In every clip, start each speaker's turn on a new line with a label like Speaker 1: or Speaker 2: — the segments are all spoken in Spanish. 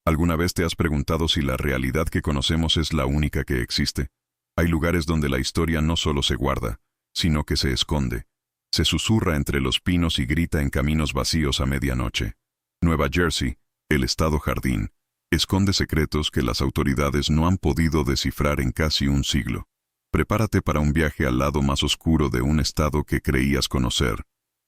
Speaker 1: ¿Alguna vez te has preguntado si la realidad que conocemos es la única que existe? Hay lugares donde la historia no solo se guarda, sino que se esconde. Se susurra entre los pinos y grita en caminos vacíos a medianoche. Nueva Jersey, el estado jardín, esconde secretos que las autoridades no han podido descifrar en casi un siglo. Prepárate para un viaje al lado más oscuro de un estado que creías conocer,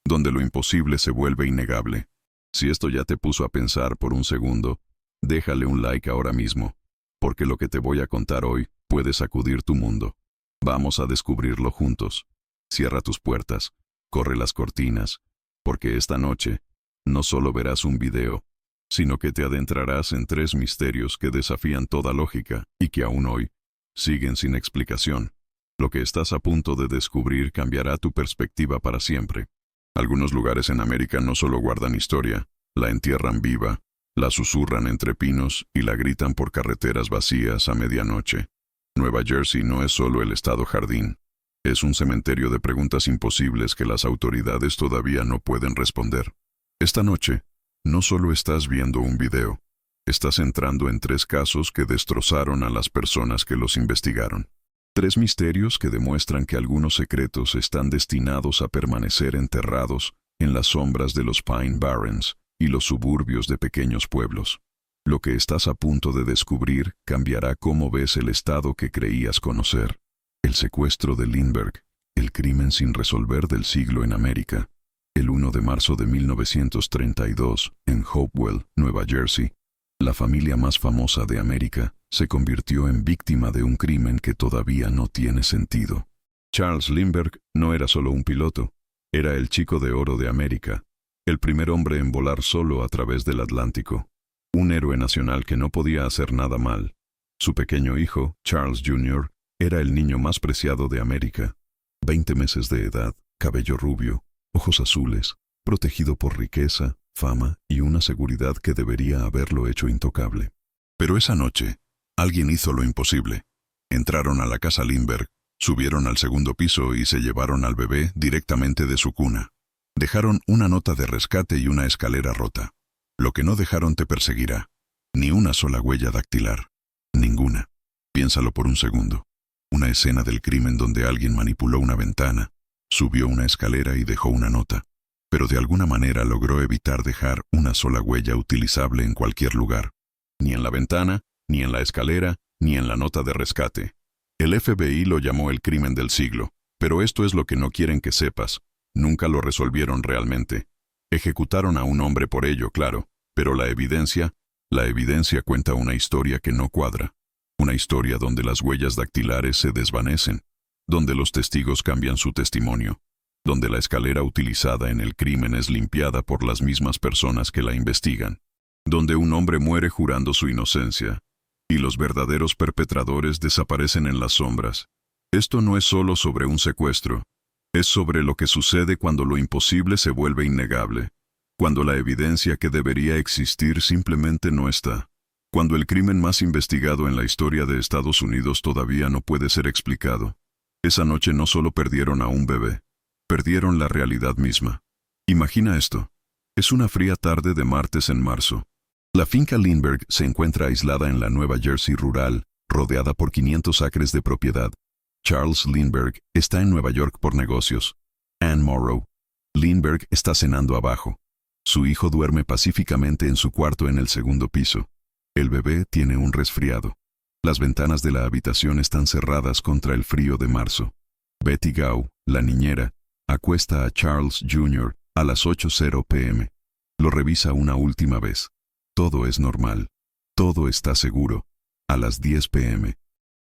Speaker 1: donde lo imposible se vuelve innegable. Si esto ya te puso a pensar por un segundo, déjale un like ahora mismo, porque lo que te voy a contar hoy puede sacudir tu mundo. Vamos a descubrirlo juntos. Cierra tus puertas, corre las cortinas, porque esta noche no solo verás un video, sino que te adentrarás en 3 misterios que desafían toda lógica y que aún hoy siguen sin explicación. Lo que estás a punto de descubrir cambiará tu perspectiva para siempre. Algunos lugares en América no solo guardan historia, la entierran viva, la susurran entre pinos y la gritan por carreteras vacías a medianoche. Nueva Jersey no es solo el estado jardín, es un cementerio de preguntas imposibles que las autoridades todavía no pueden responder. Esta noche, no solo estás viendo un video, estás entrando en 3 casos que destrozaron a las personas que los investigaron. 3 misterios que demuestran que algunos secretos están destinados a permanecer enterrados en las sombras de los Pine Barrens y los suburbios de pequeños pueblos. Lo que estás a punto de descubrir cambiará cómo ves el estado que creías conocer. El secuestro de Lindbergh, el crimen sin resolver del siglo en América. El 1 de marzo de 1932, en Hopewell, Nueva Jersey, la familia más famosa de América se convirtió en víctima de un crimen que todavía no tiene sentido. Charles Lindbergh no era solo un piloto, era el chico de oro de América, el primer hombre en volar solo a través del Atlántico. Un héroe nacional que no podía hacer nada mal. Su pequeño hijo, Charles Jr., era el niño más preciado de América. 20 meses de edad, cabello rubio, ojos azules, protegido por riqueza, fama y una seguridad que debería haberlo hecho intocable. Pero esa noche, alguien hizo lo imposible. Entraron a la casa Lindbergh, subieron al segundo piso y se llevaron al bebé directamente de su cuna. Dejaron una nota de rescate y una escalera rota. Lo que no dejaron te perseguirá. Ni una sola huella dactilar. Ninguna. Piénsalo por un segundo. Una escena del crimen donde alguien manipuló una ventana, subió una escalera y dejó una nota, pero de alguna manera logró evitar dejar una sola huella utilizable en cualquier lugar. Ni en la ventana, ni en la escalera, ni en la nota de rescate. El FBI lo llamó el crimen del siglo, pero esto es lo que no quieren que sepas. Nunca lo resolvieron realmente. Ejecutaron a un hombre por ello, claro, pero la evidencia cuenta una historia que no cuadra. Una historia donde las huellas dactilares se desvanecen, donde los testigos cambian su testimonio, donde la escalera utilizada en el crimen es limpiada por las mismas personas que la investigan, donde un hombre muere jurando su inocencia, y los verdaderos perpetradores desaparecen en las sombras. Esto no es solo sobre un secuestro, es sobre lo que sucede cuando lo imposible se vuelve innegable, cuando la evidencia que debería existir simplemente no está. Cuando el crimen más investigado en la historia de Estados Unidos todavía no puede ser explicado. Esa noche no solo perdieron a un bebé, perdieron la realidad misma. Imagina esto. Es una fría tarde de martes en marzo. La finca Lindbergh se encuentra aislada en la Nueva Jersey rural, rodeada por 500 acres de propiedad. Charles Lindbergh está en Nueva York por negocios. Ann Morrow. Lindbergh está cenando abajo. Su hijo duerme pacíficamente en su cuarto en el segundo piso. El bebé tiene un resfriado. Las ventanas de la habitación están cerradas contra el frío de marzo. Betty Gao, la niñera, acuesta a Charles Jr. a las 8:00 p.m. Lo revisa una última vez. Todo es normal. Todo está seguro. A las 10 p.m.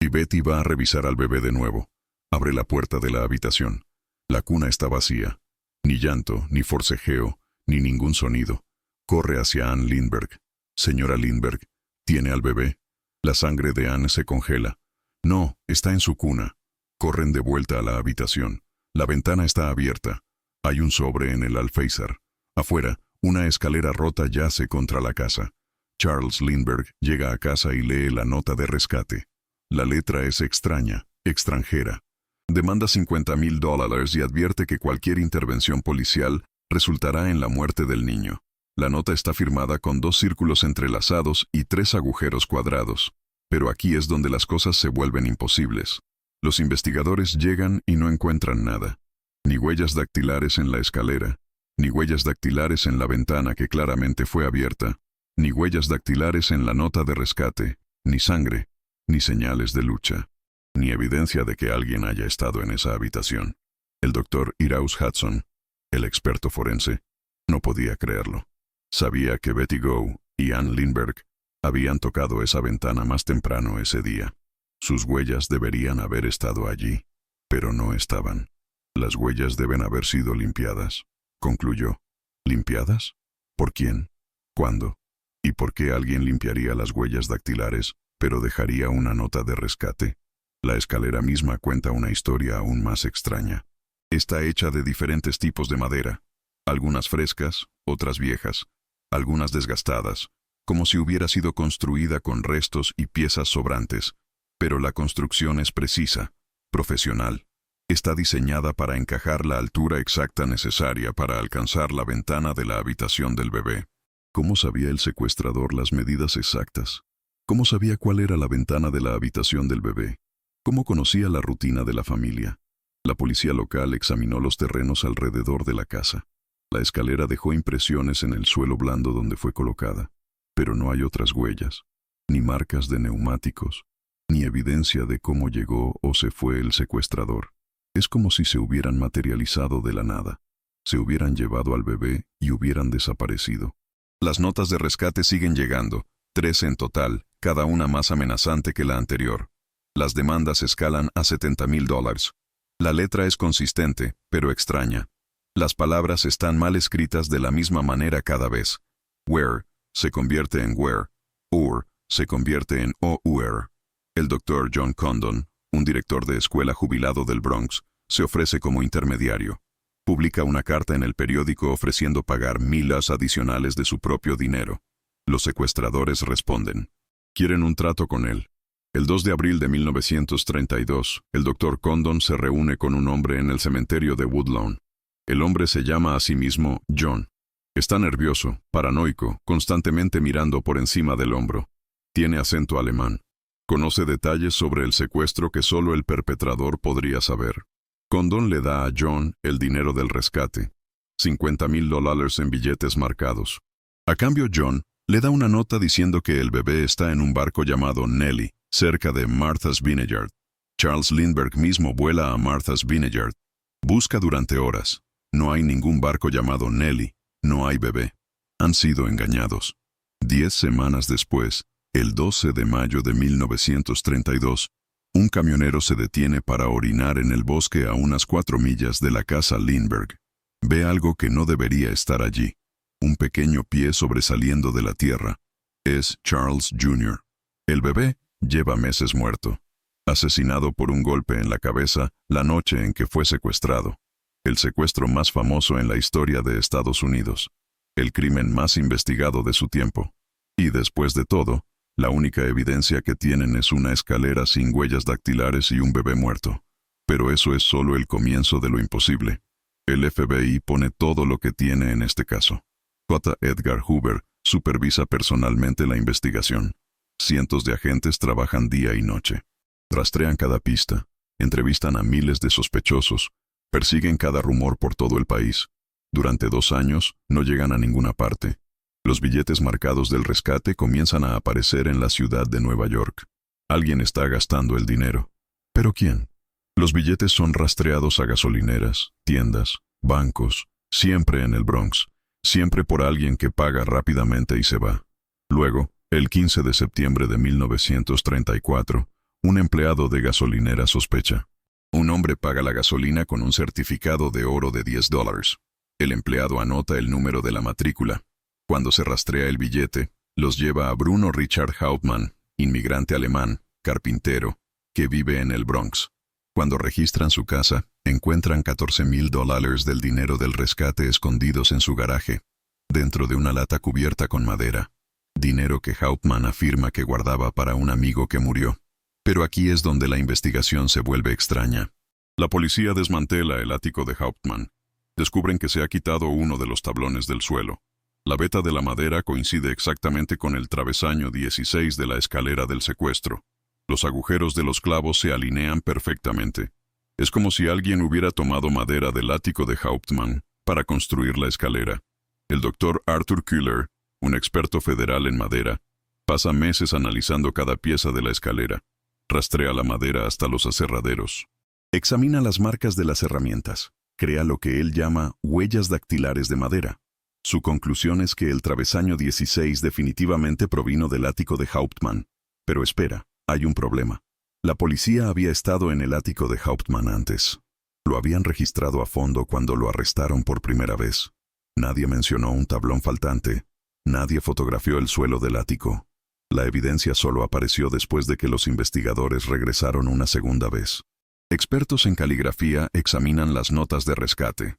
Speaker 1: Y Betty va a revisar al bebé de nuevo. Abre la puerta de la habitación. La cuna está vacía. Ni llanto, ni forcejeo, ni ningún sonido. Corre hacia Ann Lindbergh. Señora Lindbergh, ¿tiene al bebé? La sangre de Ann se congela. No, está en su cuna. Corren de vuelta a la habitación. La ventana está abierta. Hay un sobre en el alféizar. Afuera, una escalera rota yace contra la casa. Charles Lindbergh llega a casa y lee la nota de rescate. La letra es extraña, extranjera. Demanda $50,000 y advierte que cualquier intervención policial resultará en la muerte del niño. La nota está firmada con 2 círculos entrelazados y 3 agujeros cuadrados. Pero aquí es donde las cosas se vuelven imposibles. Los investigadores llegan y no encuentran nada. Ni huellas dactilares en la escalera, ni huellas dactilares en la ventana que claramente fue abierta, ni huellas dactilares en la nota de rescate, ni sangre, ni señales de lucha, ni evidencia de que alguien haya estado en esa habitación. El doctor Iraus Hudson, el experto forense, no podía creerlo. Sabía que Betty Gow y Ann Lindbergh habían tocado esa ventana más temprano ese día. Sus huellas deberían haber estado allí, pero no estaban. Las huellas deben haber sido limpiadas, concluyó. ¿Limpiadas? ¿Por quién? ¿Cuándo? ¿Y por qué alguien limpiaría las huellas dactilares, pero dejaría una nota de rescate? La escalera misma cuenta una historia aún más extraña. Está hecha de diferentes tipos de madera, algunas frescas, otras viejas, algunas desgastadas, como si hubiera sido construida con restos y piezas sobrantes, pero la construcción es precisa, profesional. Está diseñada para encajar la altura exacta necesaria para alcanzar la ventana de la habitación del bebé. ¿Cómo sabía el secuestrador las medidas exactas? ¿Cómo sabía cuál era la ventana de la habitación del bebé? ¿Cómo conocía la rutina de la familia? La policía local examinó los terrenos alrededor de la casa. La escalera dejó impresiones en el suelo blando donde fue colocada, pero no hay otras huellas, ni marcas de neumáticos, ni evidencia de cómo llegó o se fue el secuestrador. Es como si se hubieran materializado de la nada. Se hubieran llevado al bebé y hubieran desaparecido. Las notas de rescate siguen llegando, 3 en total, cada una más amenazante que la anterior. Las demandas escalan a $70,000. La letra es consistente, pero extraña. Las palabras están mal escritas de la misma manera cada vez. Where se convierte en where, or se convierte en our. El doctor John Condon, un director de escuela jubilado del Bronx, se ofrece como intermediario. Publica una carta en el periódico ofreciendo pagar $1,000 adicionales de su propio dinero. Los secuestradores responden. Quieren un trato con él. El 2 de abril de 1932, el doctor Condon se reúne con un hombre en el cementerio de Woodlawn. El hombre se llama a sí mismo John. Está nervioso, paranoico, constantemente mirando por encima del hombro. Tiene acento alemán. Conoce detalles sobre el secuestro que solo el perpetrador podría saber. Condon le da a John el dinero del rescate, $50,000 en billetes marcados. A cambio, John le da una nota diciendo que el bebé está en un barco llamado Nellie, cerca de Martha's Vineyard. Charles Lindbergh mismo vuela a Martha's Vineyard. Busca durante horas. No hay ningún barco llamado Nellie. No hay bebé. Han sido engañados. 10 semanas después, el 12 de mayo de 1932, un camionero se detiene para orinar en el bosque a unas 4 millas de la casa Lindbergh. Ve algo que no debería estar allí. Un pequeño pie sobresaliendo de la tierra. Es Charles Jr. El bebé lleva meses muerto. Asesinado por un golpe en la cabeza la noche en que fue secuestrado. El secuestro más famoso en la historia de Estados Unidos. El crimen más investigado de su tiempo. Y después de todo, la única evidencia que tienen es una escalera sin huellas dactilares y un bebé muerto. Pero eso es solo el comienzo de lo imposible. El FBI pone todo lo que tiene en este caso. J. Edgar Hoover supervisa personalmente la investigación. Cientos de agentes trabajan día y noche. Rastrean cada pista, entrevistan a miles de sospechosos, persiguen cada rumor por todo el país. Durante 2 años no llegan a ninguna parte. Los billetes marcados del rescate comienzan a aparecer en la ciudad de Nueva York. Alguien está gastando el dinero. ¿Pero quién? Los billetes son rastreados a gasolineras, tiendas, bancos, siempre en el Bronx, siempre por alguien que paga rápidamente y se va. Luego, el 15 de septiembre de 1934, un empleado de gasolinera sospecha. Un hombre paga la gasolina con un certificado de oro de $10. El empleado anota el número de la matrícula. Cuando se rastrea el billete, los lleva a Bruno Richard Hauptmann, inmigrante alemán, carpintero, que vive en el Bronx. Cuando registran su casa, encuentran $14,000 del dinero del rescate escondidos en su garaje, dentro de una lata cubierta con madera. Dinero que Hauptmann afirma que guardaba para un amigo que murió. Pero aquí es donde la investigación se vuelve extraña. La policía desmantela el ático de Hauptmann. Descubren que se ha quitado uno de los tablones del suelo. La veta de la madera coincide exactamente con el travesaño 16 de la escalera del secuestro. Los agujeros de los clavos se alinean perfectamente. Es como si alguien hubiera tomado madera del ático de Hauptmann para construir la escalera. El doctor Arthur Kühler, un experto federal en madera, pasa meses analizando cada pieza de la escalera. Rastrea la madera hasta los aserraderos. Examina las marcas de las herramientas. Crea lo que él llama huellas dactilares de madera. Su conclusión es que el travesaño 16 definitivamente provino del ático de Hauptmann. Pero espera, hay un problema. La policía había estado en el ático de Hauptmann antes. Lo habían registrado a fondo cuando lo arrestaron por primera vez. Nadie mencionó un tablón faltante. Nadie fotografió el suelo del ático. La evidencia solo apareció después de que los investigadores regresaron una segunda vez. Expertos en caligrafía examinan las notas de rescate.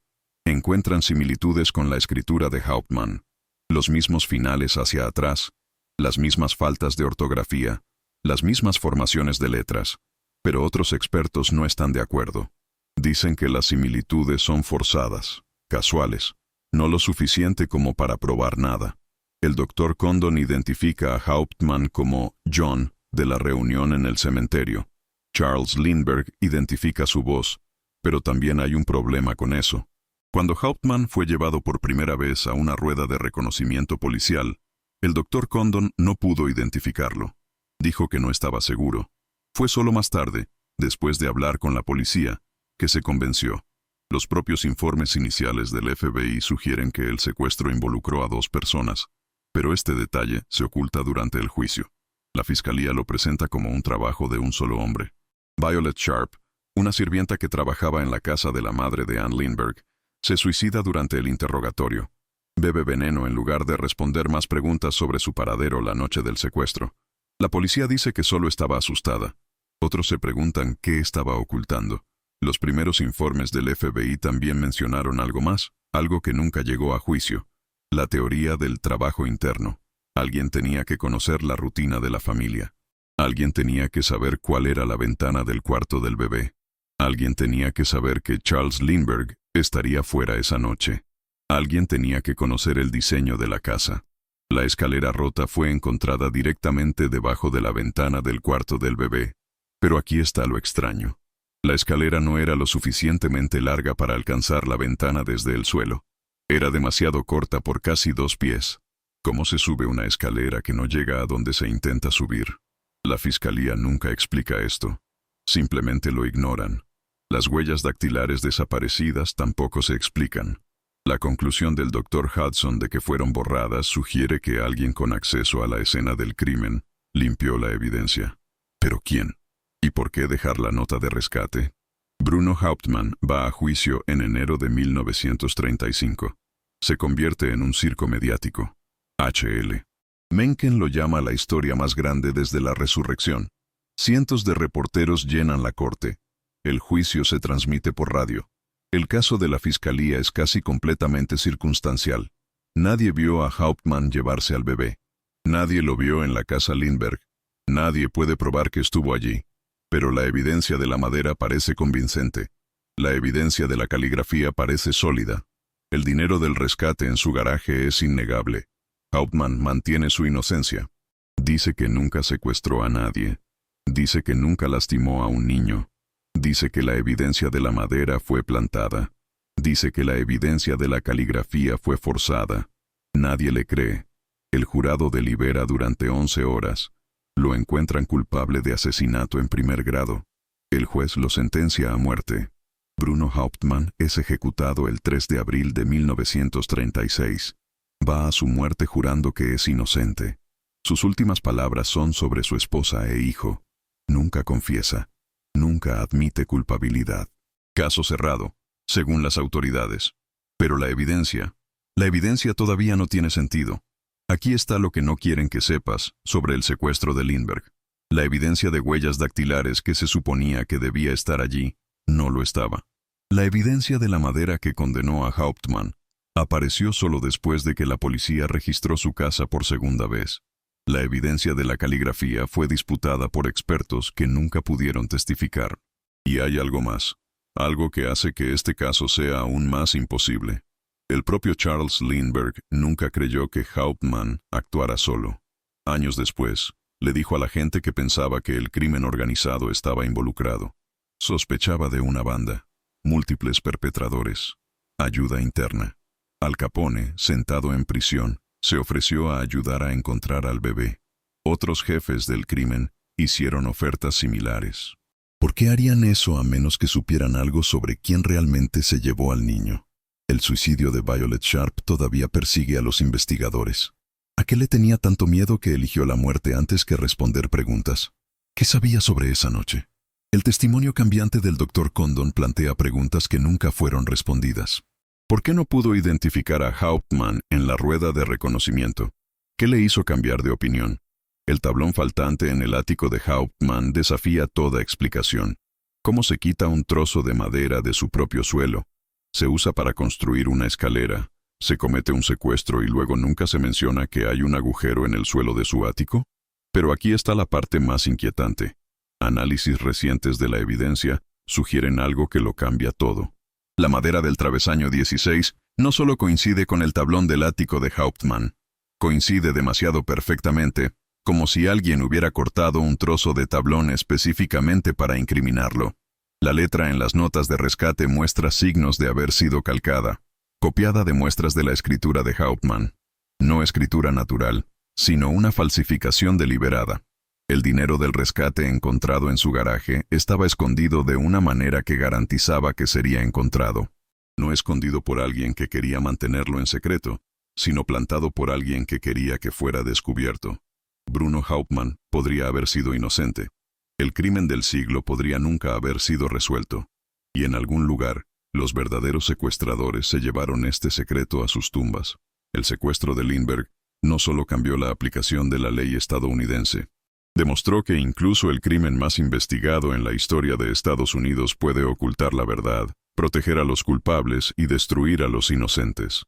Speaker 1: Encuentran similitudes con la escritura de Hauptmann. Los mismos finales hacia atrás, las mismas faltas de ortografía, las mismas formaciones de letras. Pero otros expertos no están de acuerdo. Dicen que las similitudes son forzadas, casuales, no lo suficiente como para probar nada. El Dr. Condon identifica a Hauptmann como John de la reunión en el cementerio. Charles Lindbergh identifica su voz, pero también hay un problema con eso. Cuando Hauptmann fue llevado por primera vez a una rueda de reconocimiento policial, el Dr. Condon no pudo identificarlo. Dijo que no estaba seguro. Fue solo más tarde, después de hablar con la policía, que se convenció. Los propios informes iniciales del FBI sugieren que el secuestro involucró a 2 personas, pero este detalle se oculta durante el juicio. La fiscalía lo presenta como un trabajo de un solo hombre. Violet Sharp, una sirvienta que trabajaba en la casa de la madre de Ann Lindbergh, se suicida durante el interrogatorio. Bebe veneno en lugar de responder más preguntas sobre su paradero la noche del secuestro. La policía dice que solo estaba asustada. Otros se preguntan qué estaba ocultando. Los primeros informes del FBI también mencionaron algo más, algo que nunca llegó a juicio. La teoría del trabajo interno. Alguien tenía que conocer la rutina de la familia. Alguien tenía que saber cuál era la ventana del cuarto del bebé. Alguien tenía que saber que Charles Lindbergh estaría fuera esa noche. Alguien tenía que conocer el diseño de la casa. La escalera rota fue encontrada directamente debajo de la ventana del cuarto del bebé. Pero aquí está lo extraño. La escalera no era lo suficientemente larga para alcanzar la ventana desde el suelo. Era demasiado corta por casi 2 pies. ¿Cómo se sube una escalera que no llega a donde se intenta subir? La fiscalía nunca explica esto. Simplemente lo ignoran. Las huellas dactilares desaparecidas tampoco se explican. La conclusión del Dr. Hudson de que fueron borradas sugiere que alguien con acceso a la escena del crimen limpió la evidencia. ¿Pero quién? ¿Y por qué dejar la nota de rescate? Bruno Hauptmann va a juicio en enero de 1935. Se convierte en un circo mediático. HL. Mencken lo llama la historia más grande desde la resurrección. Cientos de reporteros llenan la corte. El juicio se transmite por radio. El caso de la fiscalía es casi completamente circunstancial. Nadie vio a Hauptmann llevarse al bebé. Nadie lo vio en la casa Lindbergh. Nadie puede probar que estuvo allí. Pero la evidencia de la madera parece convincente. La evidencia de la caligrafía parece sólida. El dinero del rescate en su garaje es innegable. Hauptmann mantiene su inocencia. Dice que nunca secuestró a nadie. Dice que nunca lastimó a un niño. Dice que la evidencia de la madera fue plantada. Dice que la evidencia de la caligrafía fue forzada. Nadie le cree. El jurado delibera durante 11 horas. Lo encuentran culpable de asesinato en primer grado. El juez lo sentencia a muerte. Bruno Hauptmann es ejecutado el 3 de abril de 1936. Va a su muerte jurando que es inocente. Sus últimas palabras son sobre su esposa e hijo. Nunca confiesa. Nunca admite culpabilidad. Caso cerrado, según las autoridades. Pero la evidencia todavía no tiene sentido. Aquí está lo que no quieren que sepas sobre el secuestro de Lindbergh. La evidencia de huellas dactilares que se suponía que debía estar allí, no lo estaba. La evidencia de la madera que condenó a Hauptmann apareció solo después de que la policía registró su casa por segunda vez. La evidencia de la caligrafía fue disputada por expertos que nunca pudieron testificar. Y hay algo más, algo que hace que este caso sea aún más imposible. El propio Charles Lindbergh nunca creyó que Hauptmann actuara solo. Años después, le dijo a la gente que pensaba que el crimen organizado estaba involucrado. Sospechaba de una banda, múltiples perpetradores, ayuda interna. Al Capone, sentado en prisión, se ofreció a ayudar a encontrar al bebé. Otros jefes del crimen hicieron ofertas similares. ¿Por qué harían eso a menos que supieran algo sobre quién realmente se llevó al niño? El suicidio de Violet Sharp todavía persigue a los investigadores. ¿A qué le tenía tanto miedo que eligió la muerte antes que responder preguntas? ¿Qué sabía sobre esa noche? El testimonio cambiante del Dr. Condon plantea preguntas que nunca fueron respondidas. ¿Por qué no pudo identificar a Hauptmann en la rueda de reconocimiento? ¿Qué le hizo cambiar de opinión? El tablón faltante en el ático de Hauptmann desafía toda explicación. ¿Cómo se quita un trozo de madera de su propio suelo? Se usa para construir una escalera. ¿Se comete un secuestro y luego nunca se menciona que hay un agujero en el suelo de su ático? Pero aquí está la parte más inquietante. Análisis recientes de la evidencia sugieren algo que lo cambia todo. La madera del travesaño 16 no solo coincide con el tablón del ático de Hauptmann, coincide demasiado perfectamente, como si alguien hubiera cortado un trozo de tablón específicamente para incriminarlo. La letra en las notas de rescate muestra signos de haber sido calcada, copiada de muestras de la escritura de Hauptmann. No escritura natural, sino una falsificación deliberada. El dinero del rescate encontrado en su garaje estaba escondido de una manera que garantizaba que sería encontrado. No escondido por alguien que quería mantenerlo en secreto, sino plantado por alguien que quería que fuera descubierto. Bruno Hauptmann podría haber sido inocente. El crimen del siglo podría nunca haber sido resuelto. Y en algún lugar, los verdaderos secuestradores se llevaron este secreto a sus tumbas. El secuestro de Lindbergh no solo cambió la aplicación de la ley estadounidense, demostró que incluso el crimen más investigado en la historia de Estados Unidos puede ocultar la verdad, proteger a los culpables y destruir a los inocentes.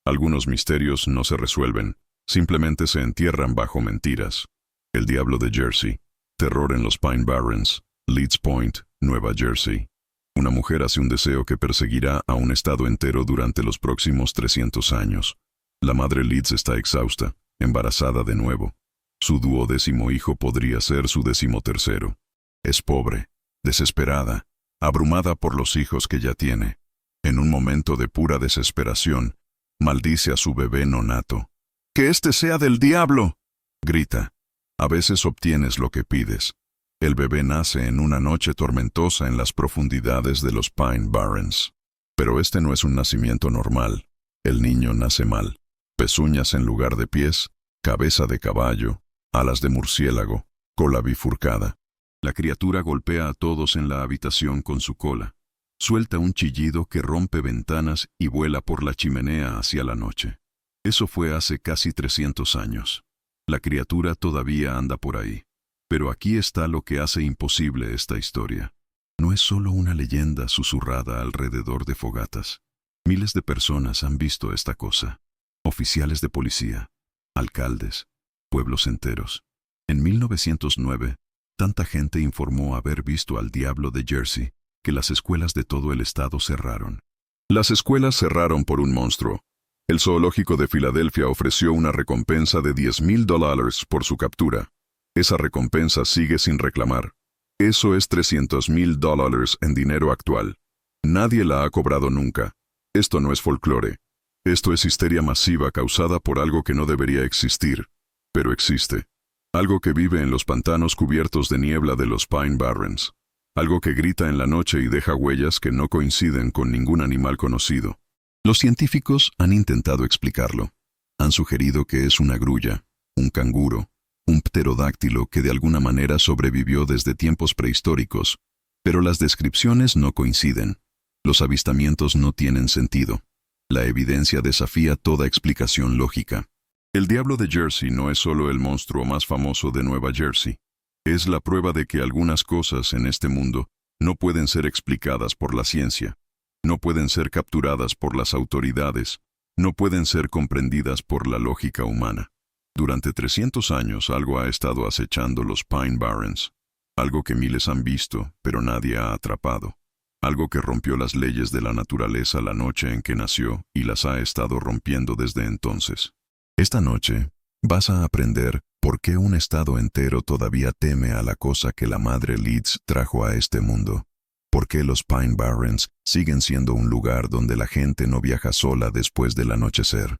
Speaker 1: Algunos misterios no se resuelven, simplemente se entierran bajo mentiras. El diablo de Jersey. Terror en los Pine Barrens, Leeds Point, Nueva Jersey. Una mujer hace un deseo que perseguirá a un estado entero durante los próximos 300 años. La madre Leeds está exhausta, embarazada de nuevo. Su 12º hijo podría ser su 13º. Es pobre, desesperada, abrumada por los hijos que ya tiene. En un momento de pura desesperación, maldice a su bebé nonato. ¡Que este sea del diablo!, grita. A veces obtienes lo que pides. El bebé nace en una noche tormentosa en las profundidades de los Pine Barrens. Pero este no es un nacimiento normal. El niño nace mal. Pezuñas en lugar de pies, cabeza de caballo, alas de murciélago, cola bifurcada. La criatura golpea a todos en la habitación con su cola. Suelta un chillido que rompe ventanas y vuela por la chimenea hacia la noche. Eso fue hace casi 300 años. La criatura todavía anda por ahí. Pero aquí está lo que hace imposible esta historia. No es solo una leyenda susurrada alrededor de fogatas. Miles de personas han visto esta cosa. Oficiales de policía, alcaldes, pueblos enteros. En 1909, tanta gente informó haber visto al diablo de Jersey que las escuelas de todo el estado cerraron. Las escuelas cerraron por un monstruo. El zoológico de Filadelfia ofreció una recompensa de $10,000 por su captura. Esa recompensa sigue sin reclamar. Eso es $300,000 en dinero actual. Nadie la ha cobrado nunca. Esto no es folclore. Esto es histeria masiva causada por algo que no debería existir, pero existe. Algo que vive en los pantanos cubiertos de niebla de los Pine Barrens. Algo que grita en la noche y deja huellas que no coinciden con ningún animal conocido. Los científicos han intentado explicarlo. Han sugerido que es una grulla, un canguro, un pterodáctilo que de alguna manera sobrevivió desde tiempos prehistóricos, pero las descripciones no coinciden. Los avistamientos no tienen sentido. La evidencia desafía toda explicación lógica. El diablo de Jersey no es solo el monstruo más famoso de Nueva Jersey. Es la prueba de que algunas cosas en este mundo no pueden ser explicadas por la ciencia. No pueden ser capturadas por las autoridades, no pueden ser comprendidas por la lógica humana. Durante 300 años algo ha estado acechando los Pine Barrens, algo que miles han visto, pero nadie ha atrapado. Algo que rompió las leyes de la naturaleza la noche en que nació y las ha estado rompiendo desde entonces. Esta noche vas a aprender por qué un estado entero todavía teme a la cosa que la madre Leeds trajo a este mundo. Por qué los Pine Barrens siguen siendo un lugar donde la gente no viaja sola después del anochecer.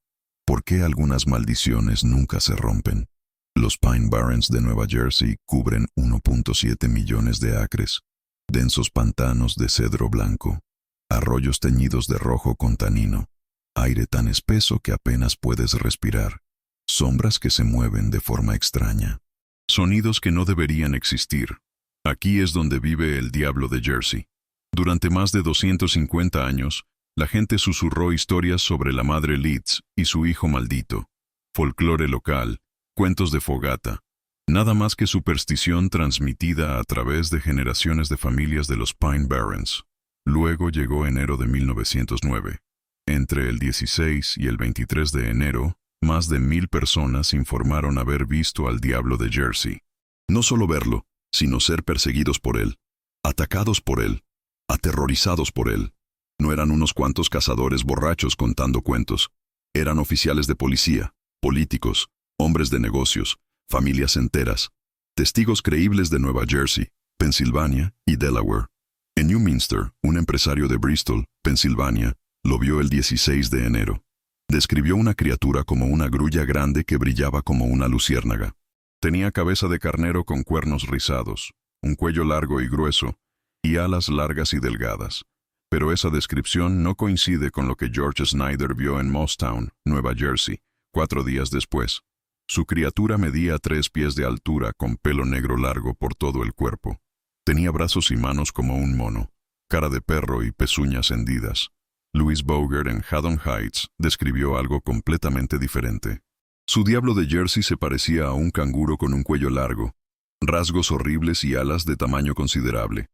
Speaker 1: ¿Por qué algunas maldiciones nunca se rompen? Los Pine Barrens de Nueva Jersey cubren 1.7 millones de acres, densos pantanos de cedro blanco, arroyos teñidos de rojo con tanino, aire tan espeso que apenas puedes respirar, sombras que se mueven de forma extraña, sonidos que no deberían existir. Aquí es donde vive el diablo de Jersey. Durante más de 250 años, la gente susurró historias sobre la madre Leeds y su hijo maldito, folclore local, cuentos de fogata, nada más que superstición transmitida a través de generaciones de familias de los Pine Barrens. Luego llegó enero de 1909. Entre el 16 y el 23 de enero, más de 1000 personas informaron haber visto al diablo de Jersey. No solo verlo, sino ser perseguidos por él, atacados por él, aterrorizados por él. No eran unos cuantos cazadores borrachos contando cuentos. Eran oficiales de policía, políticos, hombres de negocios, familias enteras, testigos creíbles de Nueva Jersey, Pensilvania y Delaware. En Newminster, un empresario de Bristol, Pensilvania, lo vio el 16 de enero. Describió una criatura como una grulla grande que brillaba como una luciérnaga. Tenía cabeza de carnero con cuernos rizados, un cuello largo y grueso, y alas largas y delgadas. Pero esa descripción no coincide con lo que George Snyder vio en Moosetown, Nueva Jersey, 4 días después. Su criatura medía 3 pies de altura con pelo negro largo por todo el cuerpo. Tenía brazos y manos como un mono, cara de perro y pezuñas hendidas. Louis Boger en Haddon Heights describió algo completamente diferente. Su diablo de Jersey se parecía a un canguro con un cuello largo, rasgos horribles y alas de tamaño considerable.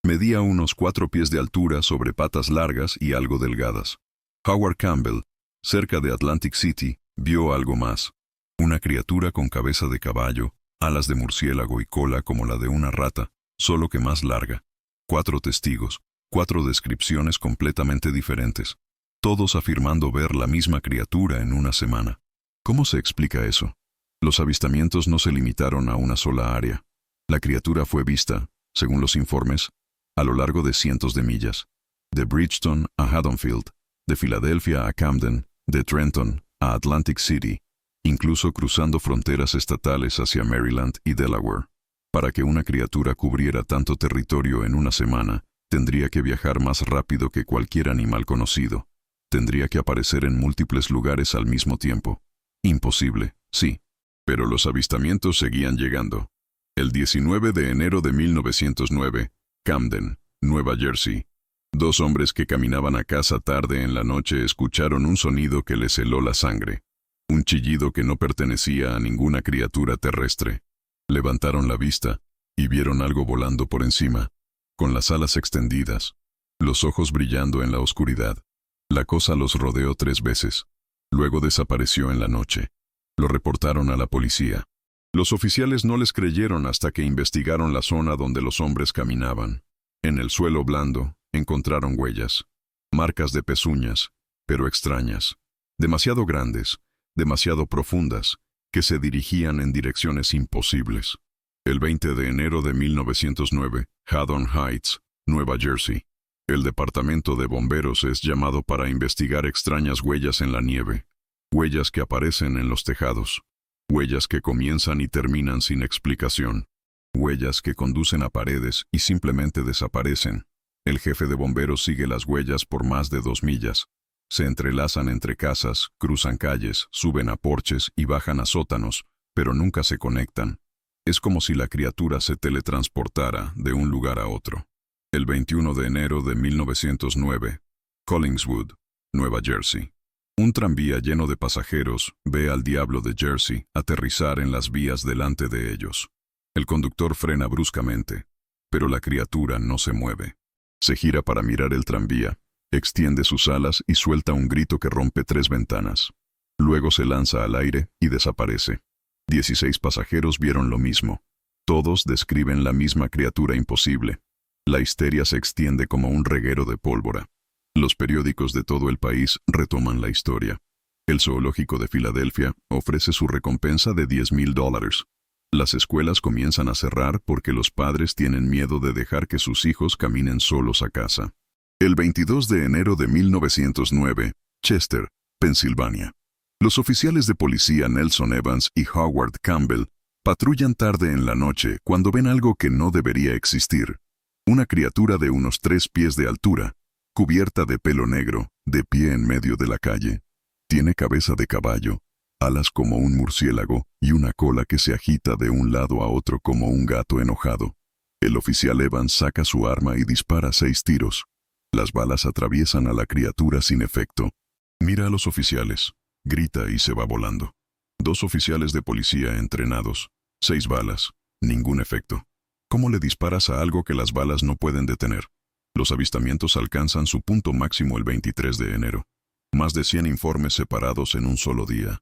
Speaker 1: Medía unos 4 pies de altura sobre patas largas y algo delgadas. Howard Campbell, cerca de Atlantic City, vio algo más. Una criatura con cabeza de caballo, alas de murciélago y cola como la de una rata, solo que más larga. 4 testigos, 4 descripciones completamente diferentes, todos afirmando ver la misma criatura en una semana. ¿Cómo se explica eso? Los avistamientos no se limitaron a una sola área. La criatura fue vista, según los informes, a lo largo de cientos de millas. De Bridgeton a Haddonfield, de Filadelfia a Camden, de Trenton a Atlantic City, incluso cruzando fronteras estatales hacia Maryland y Delaware. Para que una criatura cubriera tanto territorio en una semana, tendría que viajar más rápido que cualquier animal conocido. Tendría que aparecer en múltiples lugares al mismo tiempo. Imposible, sí. Pero los avistamientos seguían llegando. El 19 de enero de 1909, Camden, Nueva Jersey. 2 hombres que caminaban a casa tarde en la noche escucharon un sonido que les heló la sangre. Un chillido que no pertenecía a ninguna criatura terrestre. Levantaron la vista y vieron algo volando por encima, con las alas extendidas, los ojos brillando en la oscuridad. La cosa los rodeó 3 veces. Luego desapareció en la noche. Lo reportaron a la policía. Los oficiales no les creyeron hasta que investigaron la zona donde los hombres caminaban. En el suelo blando encontraron huellas, marcas de pezuñas, pero extrañas, demasiado grandes, demasiado profundas, que se dirigían en direcciones imposibles. El 20 de enero de 1909, Haddon Heights, Nueva Jersey. El departamento de bomberos es llamado para investigar extrañas huellas en la nieve. Huellas que aparecen en los tejados. Huellas que comienzan y terminan sin explicación. Huellas que conducen a paredes y simplemente desaparecen. El jefe de bomberos sigue las huellas por más de 2 millas. Se entrelazan entre casas, cruzan calles, suben a porches y bajan a sótanos, pero nunca se conectan. Es como si la criatura se teletransportara de un lugar a otro. El 21 de enero de 1909, Collingswood, Nueva Jersey. Un tranvía lleno de pasajeros ve al diablo de Jersey aterrizar en las vías delante de ellos. El conductor frena bruscamente, pero la criatura no se mueve. Se gira para mirar el tranvía, extiende sus alas y suelta un grito que rompe 3 ventanas. Luego se lanza al aire y desaparece. 16 pasajeros vieron lo mismo. Todos describen la misma criatura imposible. La histeria se extiende como un reguero de pólvora. Los periódicos de todo el país retoman la historia. El zoológico de Filadelfia ofrece su recompensa de $10,000. Las escuelas comienzan a cerrar porque los padres tienen miedo de dejar que sus hijos caminen solos a casa. El 22 de enero de 1909, Chester, Pensilvania. Los oficiales de policía Nelson Evans y Howard Campbell patrullan tarde en la noche cuando ven algo que no debería existir. Una criatura de unos 3 pies de altura, cubierta de pelo negro, de pie en medio de la calle. Tiene cabeza de caballo, alas como un murciélago y una cola que se agita de un lado a otro como un gato enojado. El oficial Evans saca su arma y dispara 6 tiros. Las balas atraviesan a la criatura sin efecto. Mira a los oficiales, grita y se va volando. 2 oficiales de policía entrenados, 6 balas, ningún efecto. ¿Cómo le disparas a algo que las balas no pueden detener? Los avistamientos alcanzan su punto máximo el 23 de enero. Más de 100 informes separados en un solo día.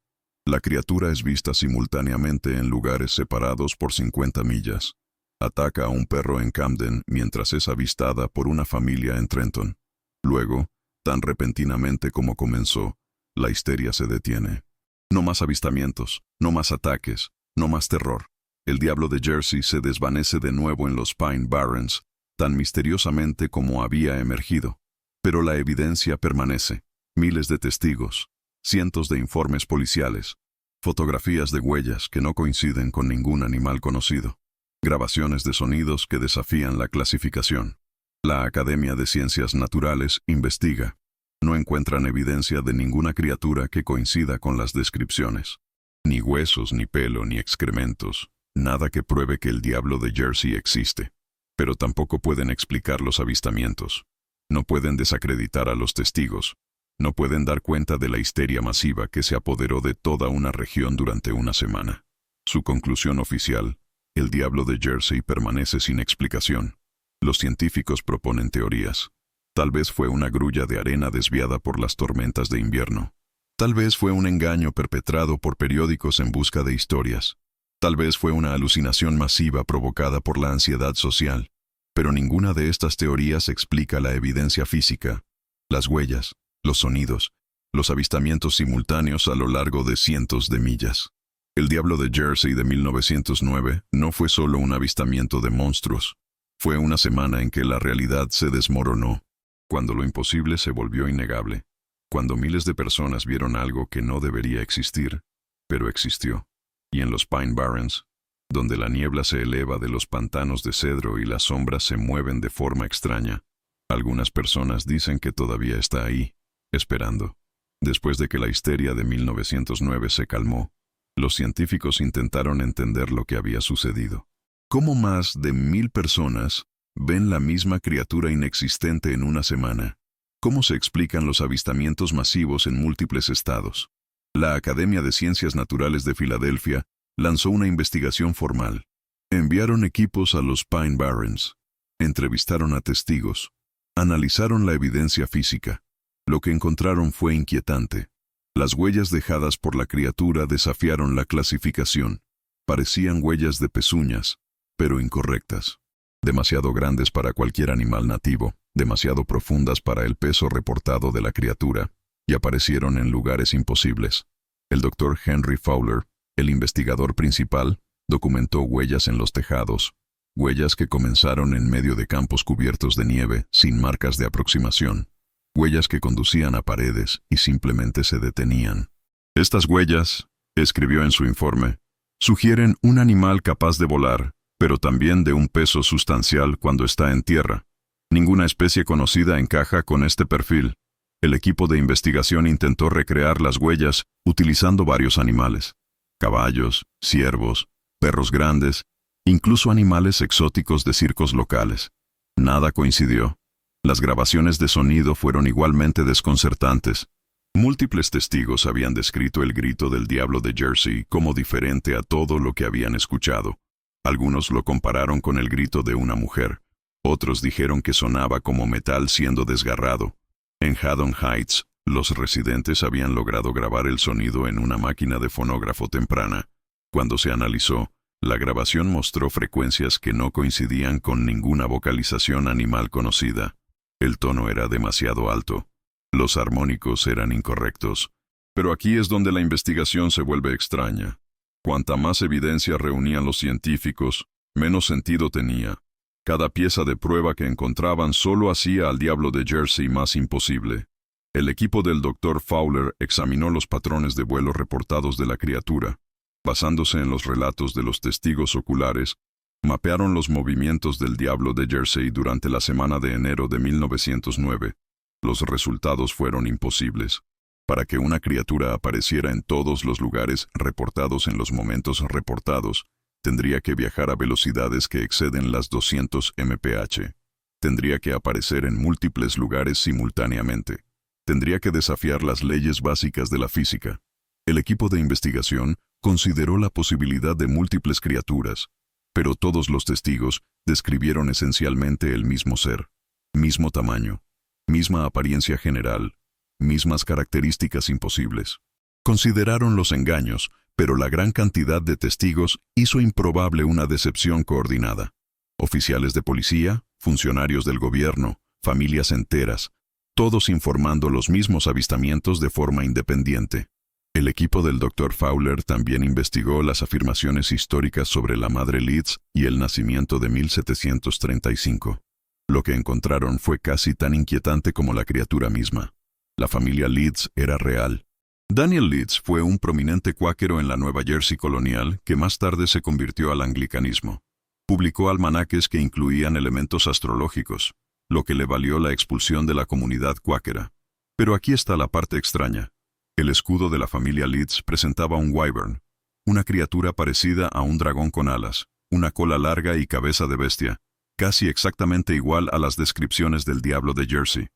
Speaker 1: La criatura es vista simultáneamente en lugares separados por 50 millas. Ataca a un perro en Camden mientras es avistada por una familia en Trenton. Luego, tan repentinamente como comenzó, la histeria se detiene. No más avistamientos, no más ataques, no más terror. El diablo de Jersey se desvanece de nuevo en los Pine Barrens, tan misteriosamente como había emergido. Pero la evidencia permanece. Miles de testigos, cientos de informes policiales, fotografías de huellas que no coinciden con ningún animal conocido, grabaciones de sonidos que desafían la clasificación. La Academia de Ciencias Naturales investiga. No encuentran evidencia de ninguna criatura que coincida con las descripciones. Ni huesos, ni pelo, ni excrementos. Nada que pruebe que el diablo de Jersey existe. Pero tampoco pueden explicar los avistamientos. No pueden desacreditar a los testigos. No pueden dar cuenta de la histeria masiva que se apoderó de toda una región durante una semana. Su conclusión oficial: el diablo de Jersey permanece sin explicación. Los científicos proponen teorías. Tal vez fue una grulla de arena desviada por las tormentas de invierno. Tal vez fue un engaño perpetrado por periódicos en busca de historias. Tal vez fue una alucinación masiva provocada por la ansiedad social. Pero ninguna de estas teorías explica la evidencia física, las huellas, los sonidos, los avistamientos simultáneos a lo largo de cientos de millas. El diablo de Jersey de 1909 no fue solo un avistamiento de monstruos. Fue una semana en que la realidad se desmoronó, cuando lo imposible se volvió innegable, cuando miles de personas vieron algo que no debería existir, pero existió. Y en los Pine Barrens, donde la niebla se eleva de los pantanos de cedro y las sombras se mueven de forma extraña, algunas personas dicen que todavía está ahí, esperando. Después de que la histeria de 1909 se calmó, los científicos intentaron entender lo que había sucedido. ¿Cómo más de 1,000 personas ven la misma criatura inexistente en una semana? ¿Cómo se explican los avistamientos masivos en múltiples estados? La Academia de Ciencias Naturales de Filadelfia lanzó una investigación formal. Enviaron equipos a los Pine Barrens. Entrevistaron a testigos. Analizaron la evidencia física. Lo que encontraron fue inquietante. Las huellas dejadas por la criatura desafiaron la clasificación. Parecían huellas de pezuñas, pero incorrectas. Demasiado grandes para cualquier animal nativo, demasiado profundas para el peso reportado de la criatura, y aparecieron en lugares imposibles. El Dr. Henry Fowler, el investigador principal, documentó huellas en los tejados, huellas que comenzaron en medio de campos cubiertos de nieve, sin marcas de aproximación, huellas que conducían a paredes y simplemente se detenían. Estas huellas, escribió en su informe, sugieren un animal capaz de volar, pero también de un peso sustancial cuando está en tierra. Ninguna especie conocida encaja con este perfil. El equipo de investigación intentó recrear las huellas utilizando varios animales: caballos, ciervos, perros grandes, incluso animales exóticos de circos locales. Nada coincidió. Las grabaciones de sonido fueron igualmente desconcertantes. Múltiples testigos habían descrito el grito del diablo de Jersey como diferente a todo lo que habían escuchado. Algunos lo compararon con el grito de una mujer. Otros dijeron que sonaba como metal siendo desgarrado. En Haddon Heights, los residentes habían logrado grabar el sonido en una máquina de fonógrafo temprana. Cuando se analizó, La grabación mostró frecuencias que no coincidían con ninguna vocalización animal conocida. El tono era demasiado alto. Los armónicos eran incorrectos. Pero aquí es donde la investigación se vuelve extraña. Cuanta más evidencia reunían los científicos, menos sentido tenía. Cada pieza de prueba que encontraban solo hacía al diablo de Jersey más imposible. El equipo del Dr. Fowler examinó los patrones de vuelo reportados de la criatura. Basándose en los relatos de los testigos oculares, mapearon los movimientos del diablo de Jersey durante la semana de enero de 1909. Los resultados fueron imposibles. Para que una criatura apareciera en todos los lugares reportados en los momentos reportados, tendría que viajar a velocidades que exceden las 200 mph. Tendría que aparecer en múltiples lugares simultáneamente. Tendría que desafiar las leyes básicas de la física. El equipo de investigación consideró la posibilidad de múltiples criaturas, pero todos los testigos describieron esencialmente el mismo ser, mismo tamaño, misma apariencia general, mismas características imposibles. Consideraron los engaños, pero la gran cantidad de testigos hizo improbable una decepción coordinada. Oficiales de policía, funcionarios del gobierno, familias enteras, todos informando los mismos avistamientos de forma independiente. El equipo del Dr. Fowler también investigó las afirmaciones históricas sobre la madre Leeds y el nacimiento de 1735. Lo que encontraron fue casi tan inquietante como la criatura misma. La familia Leeds era real. Daniel Leeds fue un prominente cuáquero en la Nueva Jersey colonial que más tarde se convirtió al anglicanismo. Publicó almanaques que incluían elementos astrológicos, lo que le valió la expulsión de la comunidad cuáquera. Pero aquí está la parte extraña. El escudo de la familia Leeds presentaba un wyvern, una criatura parecida a un dragón con alas, una cola larga y cabeza de bestia, casi exactamente igual a las descripciones del diablo de Jersey.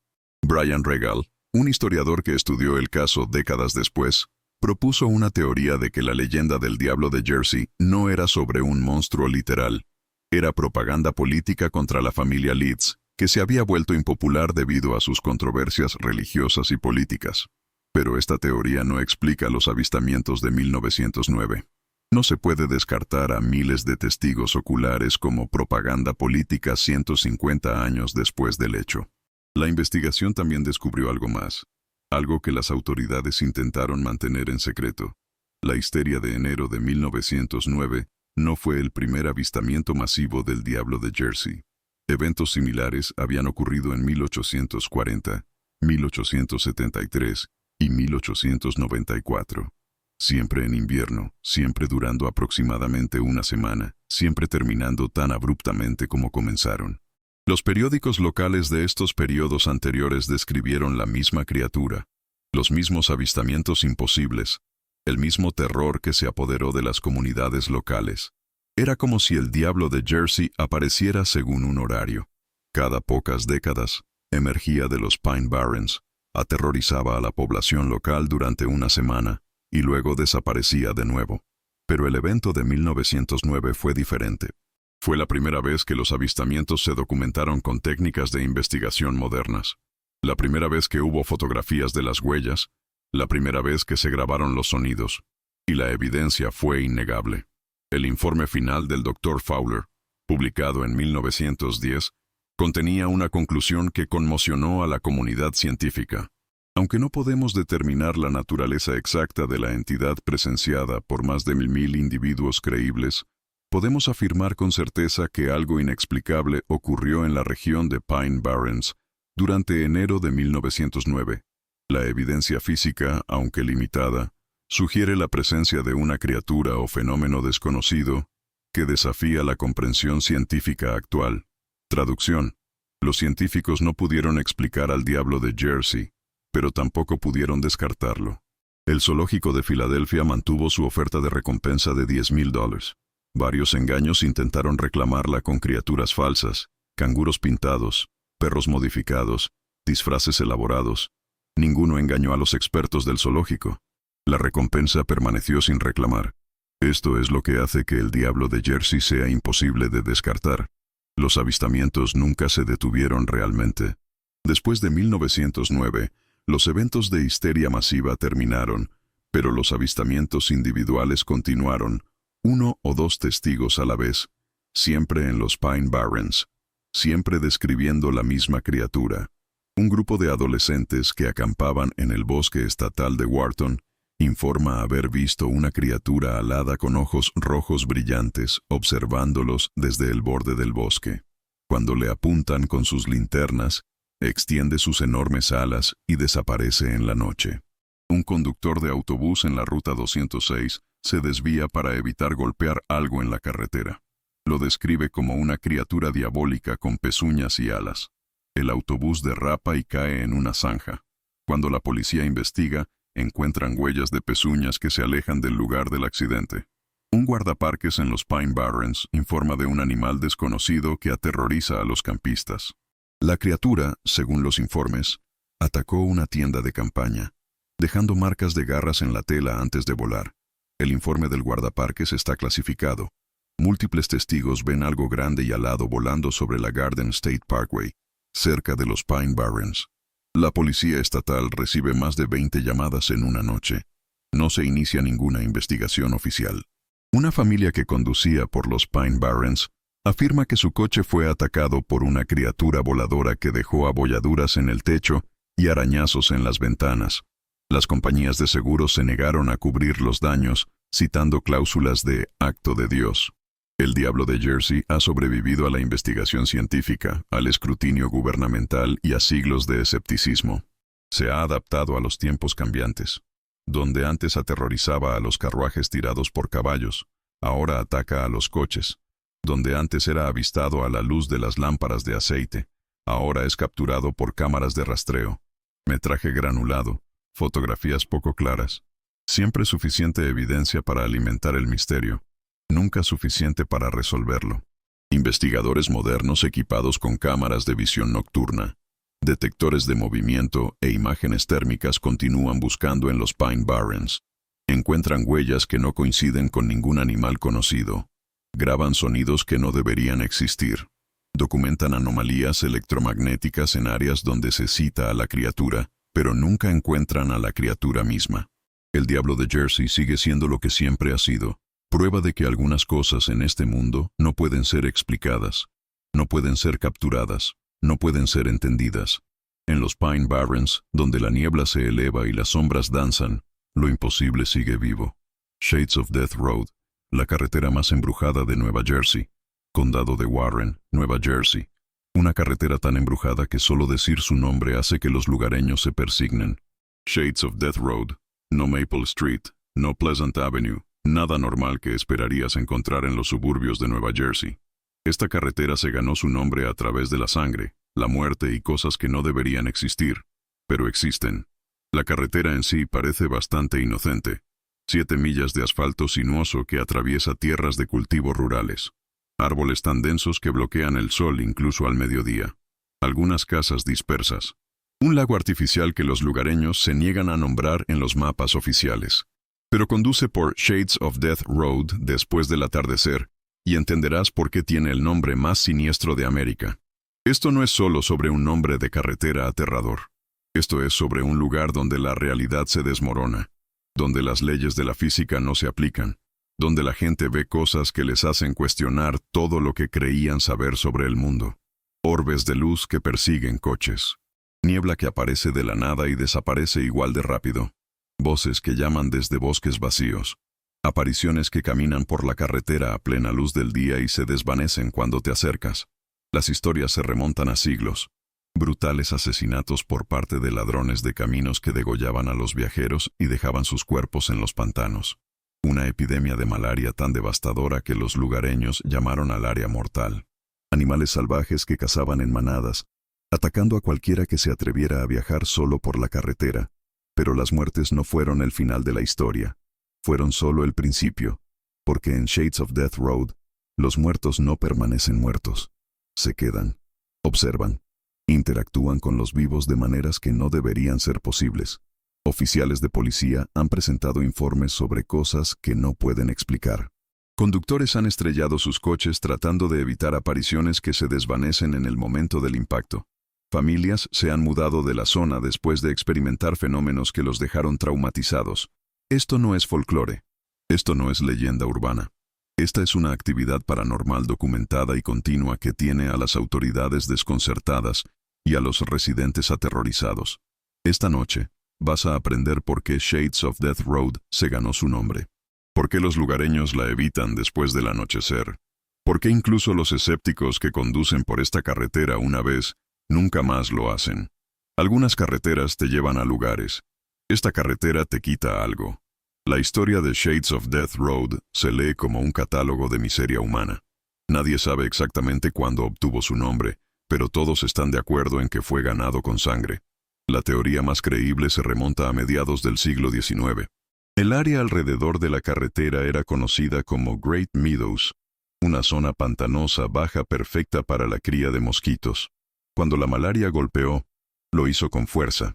Speaker 1: Brian Regal, un historiador que estudió el caso décadas después, propuso una teoría de que la leyenda del diablo de Jersey no era sobre un monstruo literal. Era propaganda política contra la familia Leeds, que se había vuelto impopular debido a sus controversias religiosas y políticas. Pero esta teoría no explica los avistamientos de 1909. No se puede descartar a miles de testigos oculares como propaganda política 150 años después del hecho. La investigación también descubrió algo más, algo que las autoridades intentaron mantener en secreto. La histeria de enero de 1909 no fue el primer avistamiento masivo del diablo de Jersey. Eventos similares habían ocurrido en 1840, 1873 y 1894. Siempre en invierno, siempre durando aproximadamente una semana, siempre terminando tan abruptamente como comenzaron. Los periódicos locales de estos periodos anteriores describieron la misma criatura, los mismos avistamientos imposibles, el mismo terror que se apoderó de las comunidades locales. Era como si el diablo de Jersey apareciera según un horario. Cada pocas décadas, emergía de los Pine Barrens, aterrorizaba a la población local durante una semana, y luego desaparecía de nuevo. Pero el evento de 1909 fue diferente. Fue la primera vez que los avistamientos se documentaron con técnicas de investigación modernas. La primera vez que hubo fotografías de las huellas, la primera vez que se grabaron los sonidos, y la evidencia fue innegable. El informe final del Dr. Fowler, publicado en 1910, contenía una conclusión que conmocionó a la comunidad científica. Aunque no podemos determinar la naturaleza exacta de la entidad presenciada por más de 1000 individuos creíbles, podemos afirmar con certeza que algo inexplicable ocurrió en la región de Pine Barrens durante enero de 1909. La evidencia física, aunque limitada, sugiere la presencia de una criatura o fenómeno desconocido que desafía la comprensión científica actual. Traducción. Los científicos no pudieron explicar al diablo de Jersey, pero tampoco pudieron descartarlo. El zoológico de Filadelfia mantuvo su oferta de recompensa de $10,000. Varios engaños intentaron reclamarla con criaturas falsas, canguros pintados, perros modificados, disfraces elaborados. Ninguno engañó a los expertos del zoológico. La recompensa permaneció sin reclamar. Esto es lo que hace que el diablo de Jersey sea imposible de descartar. Los avistamientos nunca se detuvieron realmente. Después de 1909, los eventos de histeria masiva terminaron, pero los avistamientos individuales continuaron, Uno o dos testigos a la vez, siempre en los Pine Barrens, siempre describiendo la misma criatura. Un grupo de adolescentes que acampaban en el bosque estatal de Wharton informa haber visto una criatura alada con ojos rojos brillantes observándolos desde el borde del bosque. Cuando le apuntan con sus linternas, extiende sus enormes alas y desaparece en la noche. Un conductor de autobús en la ruta 206 se desvía para evitar golpear algo en la carretera. Lo describe como una criatura diabólica con pezuñas y alas. El autobús derrapa y cae en una zanja. Cuando la policía investiga, encuentran huellas de pezuñas que se alejan del lugar del accidente. Un guardaparques en los Pine Barrens informa de un animal desconocido que aterroriza a los campistas. La criatura, según los informes, atacó una tienda de campaña, dejando marcas de garras en la tela antes de volar. El informe del guardaparques está clasificado. Múltiples testigos ven algo grande y alado volando sobre la Garden State Parkway, cerca de los Pine Barrens. La policía estatal recibe más de 20 llamadas en una noche. No se inicia ninguna investigación oficial. Una familia que conducía por los Pine Barrens afirma que su coche fue atacado por una criatura voladora que dejó abolladuras en el techo y arañazos en las ventanas. Las compañías de seguros se negaron a cubrir los daños, citando cláusulas de acto de Dios. El Diablo de Jersey ha sobrevivido a la investigación científica, al escrutinio gubernamental y a siglos de escepticismo. Se ha adaptado a los tiempos cambiantes. Donde antes aterrorizaba a los carruajes tirados por caballos, ahora ataca a los coches. Donde antes era avistado a la luz de las lámparas de aceite, ahora es capturado por cámaras de rastreo. Metraje granulado, fotografías poco claras. Siempre suficiente evidencia para alimentar el misterio. Nunca suficiente para resolverlo. Investigadores modernos equipados con cámaras de visión nocturna, detectores de movimiento e imágenes térmicas continúan buscando en los Pine Barrens. Encuentran huellas que no coinciden con ningún animal conocido. Graban sonidos que no deberían existir. Documentan anomalías electromagnéticas en áreas donde se cita a la criatura, pero nunca encuentran a la criatura misma. El Diablo de Jersey sigue siendo lo que siempre ha sido. Prueba de que algunas cosas en este mundo no pueden ser explicadas, no pueden ser capturadas, no pueden ser entendidas. En los Pine Barrens, donde la niebla se eleva y las sombras danzan, lo imposible sigue vivo. Shades of Death Road, la carretera más embrujada de Nueva Jersey. Condado de Warren, Nueva Jersey. Una carretera tan embrujada que solo decir su nombre hace que los lugareños se persignen. Shades of Death Road, no Maple Street, no Pleasant Avenue. Nada normal que esperarías encontrar en los suburbios de Nueva Jersey. Esta carretera se ganó su nombre a través de la sangre, la muerte y cosas que no deberían existir, pero existen. La carretera en sí parece bastante inocente. 7 millas de asfalto sinuoso que atraviesa tierras de cultivo rurales. Árboles tan densos que bloquean el sol incluso al mediodía. Algunas casas dispersas. Un lago artificial que los lugareños se niegan a nombrar en los mapas oficiales. Pero conduce por Shades of Death Road después del atardecer, y entenderás por qué tiene el nombre más siniestro de América. Esto no es solo sobre un nombre de carretera aterrador. Esto es sobre un lugar donde la realidad se desmorona, donde las leyes de la física no se aplican, donde la gente ve cosas que les hacen cuestionar todo lo que creían saber sobre el mundo. Orbes de luz que persiguen coches. Niebla que aparece de la nada y desaparece igual de rápido. Voces que llaman desde bosques vacíos. Apariciones que caminan por la carretera a plena luz del día y se desvanecen cuando te acercas. Las historias se remontan a siglos. Brutales asesinatos por parte de ladrones de caminos que degollaban a los viajeros y dejaban sus cuerpos en los pantanos. Una epidemia de malaria tan devastadora que los lugareños llamaron al área mortal. Animales salvajes que cazaban en manadas, atacando a cualquiera que se atreviera a viajar solo por la carretera. Pero las muertes no fueron el final de la historia. Fueron solo el principio, porque en Shades of Death Road, los muertos no permanecen muertos. Se quedan, observan, interactúan con los vivos de maneras que no deberían ser posibles. Oficiales de policía han presentado informes sobre cosas que no pueden explicar. Conductores han estrellado sus coches tratando de evitar apariciones que se desvanecen en el momento del impacto. Familias se han mudado de la zona después de experimentar fenómenos que los dejaron traumatizados. Esto no es folclore. Esto no es leyenda urbana. Esta es una actividad paranormal documentada y continua que tiene a las autoridades desconcertadas y a los residentes aterrorizados. Esta noche, vas a aprender por qué Shades of Death Road se ganó su nombre. ¿Por qué los lugareños la evitan después del anochecer? ¿Por qué incluso los escépticos que conducen por esta carretera una vez, nunca más lo hacen? Algunas carreteras te llevan a lugares. Esta carretera te quita algo. La historia de Shades of Death Road se lee como un catálogo de miseria humana. Nadie sabe exactamente cuándo obtuvo su nombre, pero todos están de acuerdo en que fue ganado con sangre. La teoría más creíble se remonta a mediados del siglo XIX. El área alrededor de la carretera era conocida como Great Meadows, una zona pantanosa baja perfecta para la cría de mosquitos. Cuando la malaria golpeó, lo hizo con fuerza.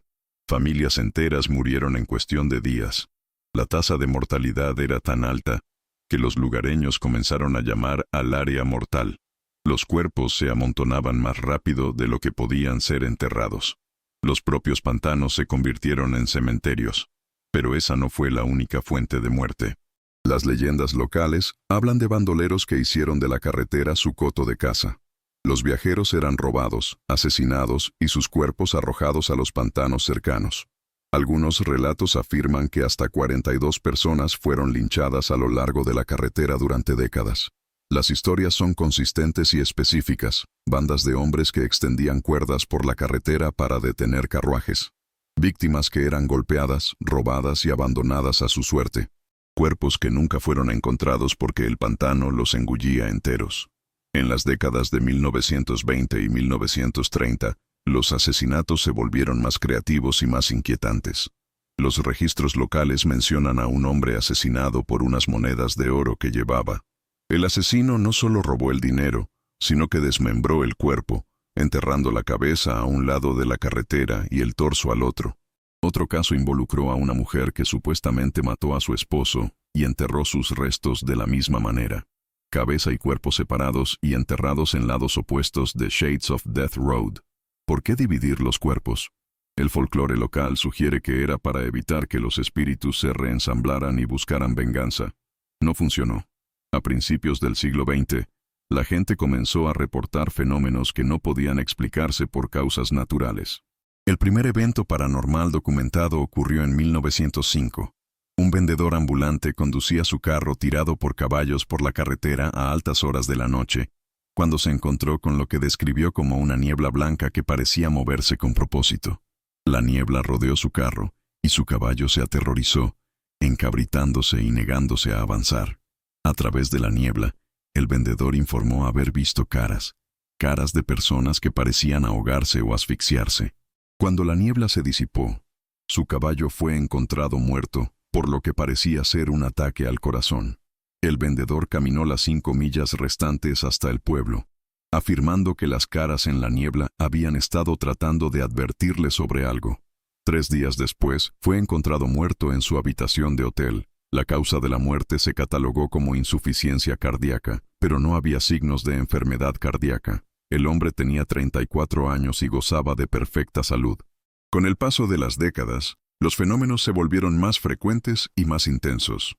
Speaker 1: Familias enteras murieron en cuestión de días. La tasa de mortalidad era tan alta que los lugareños comenzaron a llamar al área mortal. Los cuerpos se amontonaban más rápido de lo que podían ser enterrados. Los propios pantanos se convirtieron en cementerios. Pero esa no fue la única fuente de muerte. Las leyendas locales hablan de bandoleros que hicieron de la carretera su coto de caza. Los viajeros eran robados, asesinados y sus cuerpos arrojados a los pantanos cercanos. Algunos relatos afirman que hasta 42 personas fueron linchadas a lo largo de la carretera durante décadas. Las historias son consistentes y específicas, bandas de hombres que extendían cuerdas por la carretera para detener carruajes. Víctimas que eran golpeadas, robadas y abandonadas a su suerte. Cuerpos que nunca fueron encontrados porque el pantano los engullía enteros. En las décadas de 1920 y 1930, los asesinatos se volvieron más creativos y más inquietantes. Los registros locales mencionan a un hombre asesinado por unas monedas de oro que llevaba. El asesino no solo robó el dinero, sino que desmembró el cuerpo, enterrando la cabeza a un lado de la carretera y el torso al otro. Otro caso involucró a una mujer que supuestamente mató a su esposo y enterró sus restos de la misma manera. Cabeza y cuerpo separados y enterrados en lados opuestos de Shades of Death Road. ¿Por qué dividir los cuerpos? El folclore local sugiere que era para evitar que los espíritus se reensamblaran y buscaran venganza. No funcionó. A principios del siglo XX, la gente comenzó a reportar fenómenos que no podían explicarse por causas naturales. El primer evento paranormal documentado ocurrió en 1905. Un vendedor ambulante conducía su carro tirado por caballos por la carretera a altas horas de la noche, cuando se encontró con lo que describió como una niebla blanca que parecía moverse con propósito. La niebla rodeó su carro, y su caballo se aterrorizó, encabritándose y negándose a avanzar. A través de la niebla, el vendedor informó haber visto caras de personas que parecían ahogarse o asfixiarse. Cuando la niebla se disipó, su caballo fue encontrado muerto, por lo que parecía ser un ataque al corazón. El vendedor caminó las 5 millas restantes hasta el pueblo, afirmando que las caras en la niebla habían estado tratando de advertirle sobre algo. 3 días después, fue encontrado muerto en su habitación de hotel. La causa de la muerte se catalogó como insuficiencia cardíaca, pero no había signos de enfermedad cardíaca. El hombre tenía 34 años y gozaba de perfecta salud. Con el paso de las décadas, los fenómenos se volvieron más frecuentes y más intensos.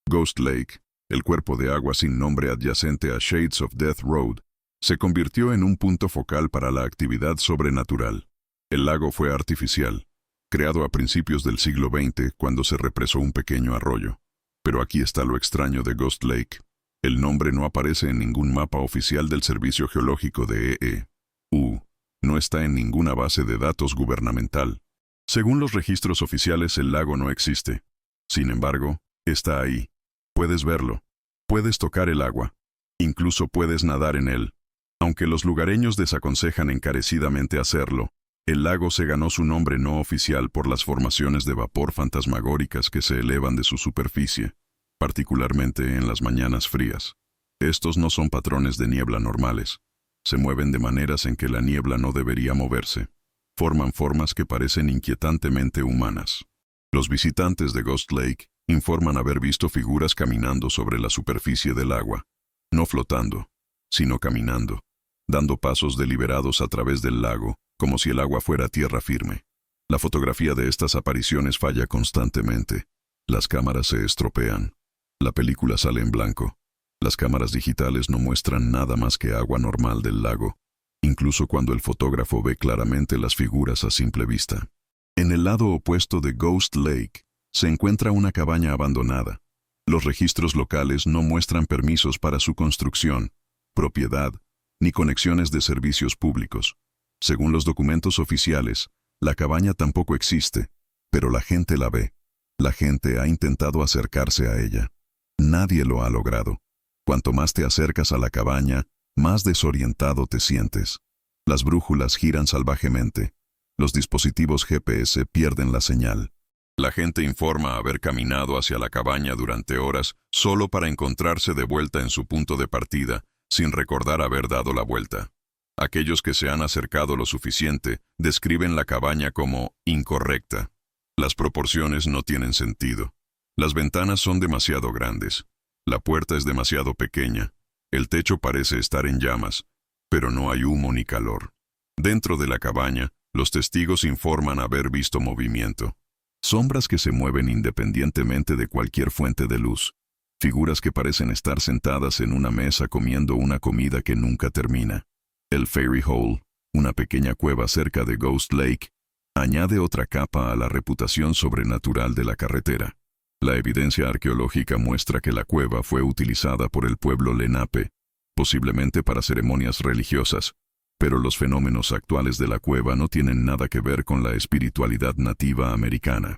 Speaker 1: Ghost Lake, el cuerpo de agua sin nombre adyacente a Shades of Death Road, se convirtió en un punto focal para la actividad sobrenatural. El lago fue artificial, creado a principios del siglo XX cuando se represó un pequeño arroyo. Pero aquí está lo extraño de Ghost Lake. El nombre no aparece en ningún mapa oficial del Servicio Geológico de E.U. No está en ninguna base de datos gubernamental. Según los registros oficiales, el lago no existe. Sin embargo, está ahí. Puedes verlo. Puedes tocar el agua. Incluso puedes nadar en él. Aunque los lugareños desaconsejan encarecidamente hacerlo, el lago se ganó su nombre no oficial por las formaciones de vapor fantasmagóricas que se elevan de su superficie, particularmente en las mañanas frías. Estos no son patrones de niebla normales. Se mueven de maneras en que la niebla no debería moverse. Forman formas que parecen inquietantemente humanas. Los visitantes de Ghost Lake informan haber visto figuras caminando sobre la superficie del agua, no flotando, sino caminando, dando pasos deliberados a través del lago, como si el agua fuera tierra firme. La fotografía de estas apariciones falla constantemente. Las cámaras se estropean. La película sale en blanco. Las cámaras digitales no muestran nada más que agua normal del lago, incluso cuando el fotógrafo ve claramente las figuras a simple vista. En el lado opuesto de Ghost Lake, se encuentra una cabaña abandonada. Los registros locales no muestran permisos para su construcción, propiedad, ni conexiones de servicios públicos. Según los documentos oficiales, la cabaña tampoco existe, pero la gente la ve. La gente ha intentado acercarse a ella. Nadie lo ha logrado. Cuanto más te acercas a la cabaña, más desorientado te sientes. Las brújulas giran salvajemente. Los dispositivos GPS pierden la señal. La gente informa haber caminado hacia la cabaña durante horas solo para encontrarse de vuelta en su punto de partida, sin recordar haber dado la vuelta. Aquellos que se han acercado lo suficiente describen la cabaña como incorrecta. Las proporciones no tienen sentido. Las ventanas son demasiado grandes. La puerta es demasiado pequeña. El techo parece estar en llamas, pero no hay humo ni calor. Dentro de la cabaña, los testigos informan haber visto movimiento. Sombras que se mueven independientemente de cualquier fuente de luz. Figuras que parecen estar sentadas en una mesa comiendo una comida que nunca termina. El Fairy Hole, una pequeña cueva cerca de Ghost Lake, añade otra capa a la reputación sobrenatural de la carretera. La evidencia arqueológica muestra que la cueva fue utilizada por el pueblo Lenape, posiblemente para ceremonias religiosas, pero los fenómenos actuales de la cueva no tienen nada que ver con la espiritualidad nativa americana.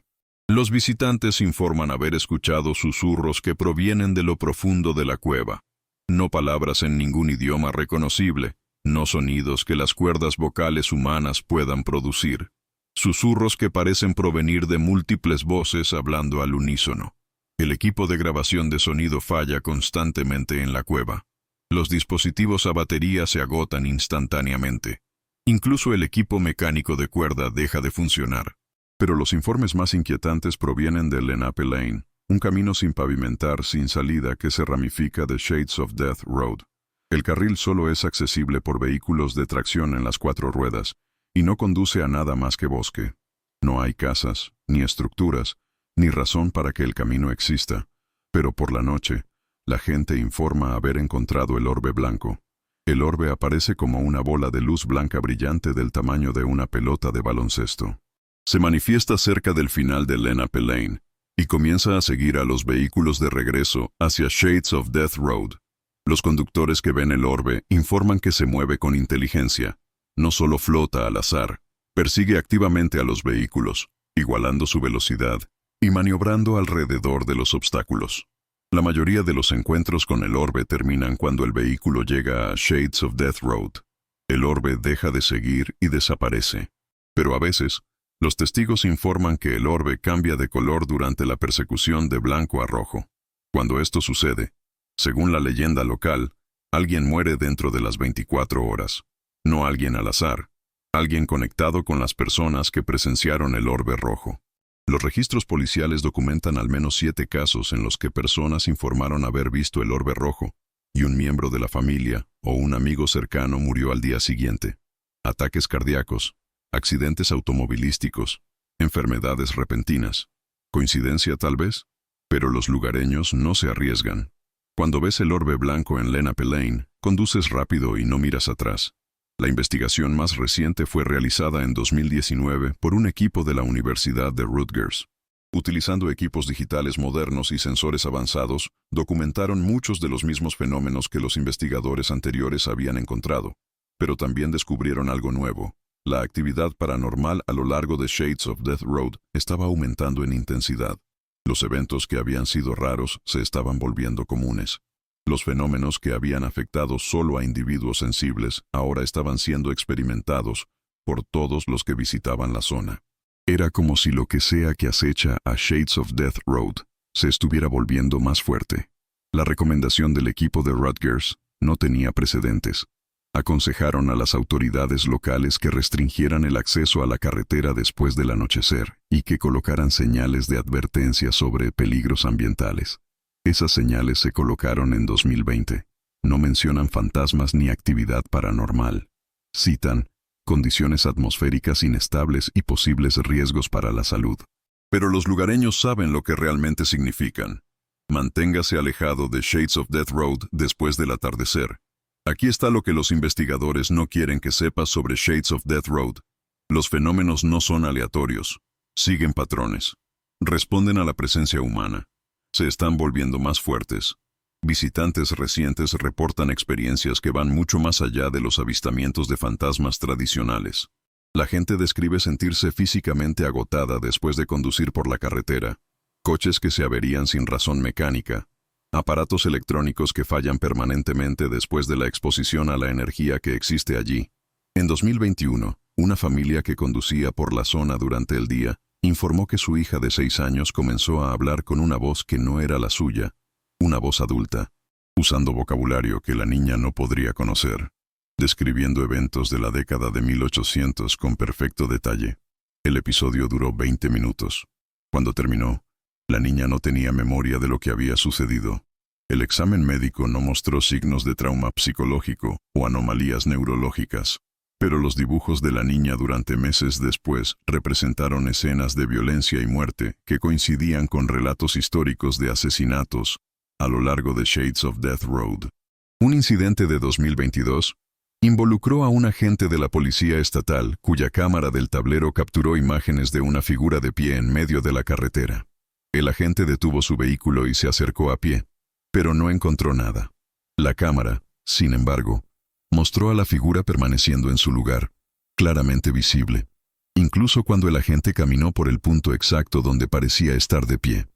Speaker 1: Los visitantes informan haber escuchado susurros que provienen de lo profundo de la cueva. No palabras en ningún idioma reconocible, no sonidos que las cuerdas vocales humanas puedan producir. Susurros que parecen provenir de múltiples voces hablando al unísono. El equipo de grabación de sonido falla constantemente en la cueva. Los dispositivos a batería se agotan instantáneamente. Incluso el equipo mecánico de cuerda deja de funcionar. Pero los informes más inquietantes provienen de Lenape Lane, un camino sin pavimentar, sin salida que se ramifica de Shades of Death Road. El carril solo es accesible por vehículos de tracción en las 4 ruedas, y no conduce a nada más que bosque. No hay casas, ni estructuras, ni razón para que el camino exista, pero por la noche, la gente informa haber encontrado el orbe blanco. El orbe aparece como una bola de luz blanca brillante del tamaño de una pelota de baloncesto. Se manifiesta cerca del final de Lenape Lane, y comienza a seguir a los vehículos de regreso hacia Shades of Death Road. Los conductores que ven el orbe informan que se mueve con inteligencia. No solo flota al azar, persigue activamente a los vehículos, igualando su velocidad y maniobrando alrededor de los obstáculos. La mayoría de los encuentros con el orbe terminan cuando el vehículo llega a Shades of Death Road. El orbe deja de seguir y desaparece. Pero a veces, los testigos informan que el orbe cambia de color durante la persecución de blanco a rojo. Cuando esto sucede, según la leyenda local, alguien muere dentro de las 24 horas. No alguien al azar, alguien conectado con las personas que presenciaron el orbe rojo. Los registros policiales documentan al menos 7 casos en los que personas informaron haber visto el orbe rojo, y un miembro de la familia o un amigo cercano murió al día siguiente. Ataques cardíacos, accidentes automovilísticos, enfermedades repentinas. ¿Coincidencia tal vez? Pero los lugareños no se arriesgan. Cuando ves el orbe blanco en Lenape Lane, conduces rápido y no miras atrás. La investigación más reciente fue realizada en 2019 por un equipo de la Universidad de Rutgers. Utilizando equipos digitales modernos y sensores avanzados, documentaron muchos de los mismos fenómenos que los investigadores anteriores habían encontrado, pero también descubrieron algo nuevo. La actividad paranormal a lo largo de Shades of Death Road estaba aumentando en intensidad. Los eventos que habían sido raros se estaban volviendo comunes. Los fenómenos que habían afectado solo a individuos sensibles ahora estaban siendo experimentados por todos los que visitaban la zona. Era como si lo que sea que acecha a Shades of Death Road se estuviera volviendo más fuerte. La recomendación del equipo de Rutgers no tenía precedentes. Aconsejaron a las autoridades locales que restringieran el acceso a la carretera después del anochecer y que colocaran señales de advertencia sobre peligros ambientales. Esas señales se colocaron en 2020. No mencionan fantasmas ni actividad paranormal. Citan condiciones atmosféricas inestables y posibles riesgos para la salud. Pero los lugareños saben lo que realmente significan. Manténgase alejado de Shades of Death Road después del atardecer. Aquí está lo que los investigadores no quieren que sepas sobre Shades of Death Road. Los fenómenos no son aleatorios. Siguen patrones. Responden a la presencia humana. Se están volviendo más fuertes. Visitantes recientes reportan experiencias que van mucho más allá de los avistamientos de fantasmas tradicionales. La gente describe sentirse físicamente agotada después de conducir por la carretera, coches que se averían sin razón mecánica, aparatos electrónicos que fallan permanentemente después de la exposición a la energía que existe allí. En 2021, una familia que conducía por la zona durante el día informó que su hija de 6 años comenzó a hablar con una voz que no era la suya, una voz adulta, usando vocabulario que la niña no podría conocer, describiendo eventos de la década de 1800 con perfecto detalle. El episodio duró 20 minutos. Cuando terminó, la niña no tenía memoria de lo que había sucedido. El examen médico no mostró signos de trauma psicológico o anomalías neurológicas, pero los dibujos de la niña durante meses después representaron escenas de violencia y muerte que coincidían con relatos históricos de asesinatos a lo largo de Shades of Death Road. Un incidente de 2022 involucró a un agente de la policía estatal cuya cámara del tablero capturó imágenes de una figura de pie en medio de la carretera. El agente detuvo su vehículo y se acercó a pie, pero no encontró nada. La cámara, sin embargo, mostró a la figura permaneciendo en su lugar, claramente visible, incluso cuando el agente caminó por el punto exacto donde parecía estar de pie.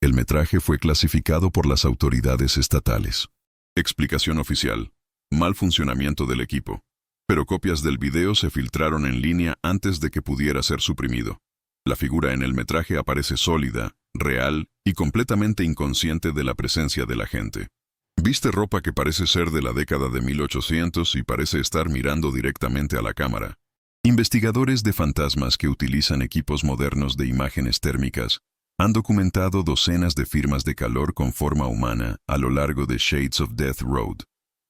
Speaker 1: El metraje fue clasificado por las autoridades estatales. Explicación oficial: mal funcionamiento del equipo. Pero copias del video se filtraron en línea antes de que pudiera ser suprimido. La figura en el metraje aparece sólida, real y completamente inconsciente de la presencia del agente. Viste ropa que parece ser de la década de 1800 y parece estar mirando directamente a la cámara. Investigadores de fantasmas que utilizan equipos modernos de imágenes térmicas han documentado docenas de firmas de calor con forma humana a lo largo de Shades of Death Road.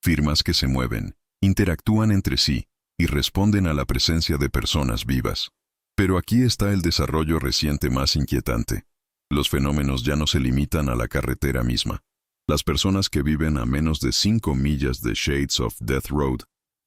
Speaker 1: Firmas que se mueven, interactúan entre sí y responden a la presencia de personas vivas. Pero aquí está el desarrollo reciente más inquietante. Los fenómenos ya no se limitan a la carretera misma. Las personas que viven a menos de 5 millas de Shades of Death Road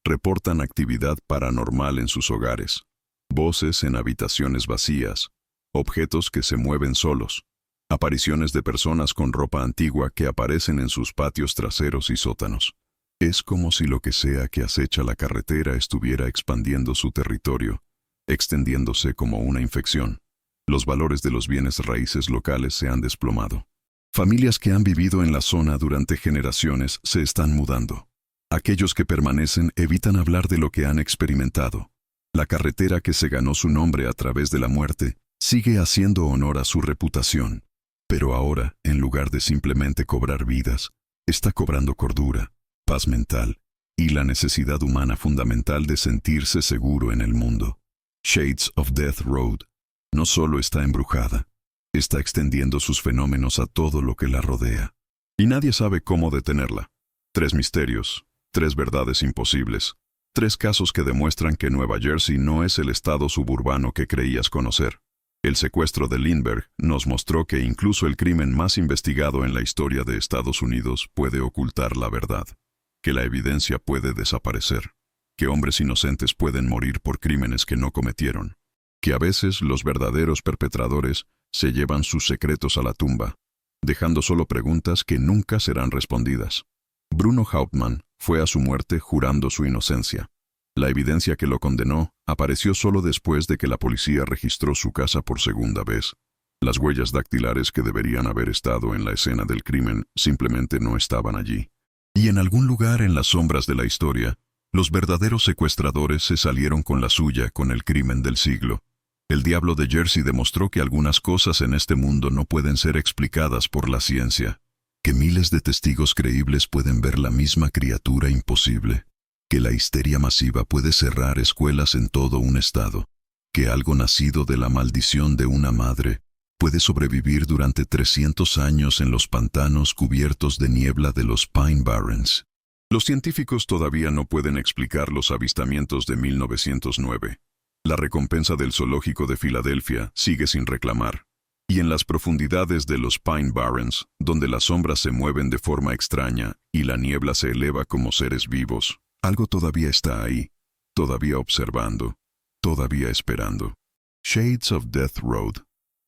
Speaker 1: reportan actividad paranormal en sus hogares, voces en habitaciones vacías, objetos que se mueven solos, apariciones de personas con ropa antigua que aparecen en sus patios traseros y sótanos. Es como si lo que sea que acecha la carretera estuviera expandiendo su territorio, extendiéndose como una infección. Los valores de los bienes raíces locales se han desplomado. Familias que han vivido en la zona durante generaciones se están mudando. Aquellos que permanecen evitan hablar de lo que han experimentado. La carretera que se ganó su nombre a través de la muerte sigue haciendo honor a su reputación. Pero ahora, en lugar de simplemente cobrar vidas, está cobrando cordura, paz mental y la necesidad humana fundamental de sentirse seguro en el mundo. Shades of Death Road no solo está embrujada, está extendiendo sus fenómenos a todo lo que la rodea. Y nadie sabe cómo detenerla. 3 misterios, 3 verdades imposibles, 3 casos que demuestran que Nueva Jersey no es el estado suburbano que creías conocer. El secuestro de Lindbergh nos mostró que incluso el crimen más investigado en la historia de Estados Unidos puede ocultar la verdad, que la evidencia puede desaparecer, que hombres inocentes pueden morir por crímenes que no cometieron, que a veces los verdaderos perpetradores se llevan sus secretos a la tumba, dejando solo preguntas que nunca serán respondidas. Bruno Hauptmann fue a su muerte jurando su inocencia. La evidencia que lo condenó apareció solo después de que la policía registró su casa por segunda vez. Las huellas dactilares que deberían haber estado en la escena del crimen simplemente no estaban allí. Y en algún lugar en las sombras de la historia, los verdaderos secuestradores se salieron con la suya con el crimen del siglo. El diablo de Jersey demostró que algunas cosas en este mundo no pueden ser explicadas por la ciencia, que miles de testigos creíbles pueden ver la misma criatura imposible, que la histeria masiva puede cerrar escuelas en todo un estado, que algo nacido de la maldición de una madre puede sobrevivir durante 300 años en los pantanos cubiertos de niebla de los Pine Barrens. Los científicos todavía no pueden explicar los avistamientos de 1909. La recompensa del zoológico de Filadelfia sigue sin reclamar. Y en las profundidades de los Pine Barrens, donde las sombras se mueven de forma extraña y la niebla se eleva como seres vivos, algo todavía está ahí, todavía observando, todavía esperando. Shades of Death Road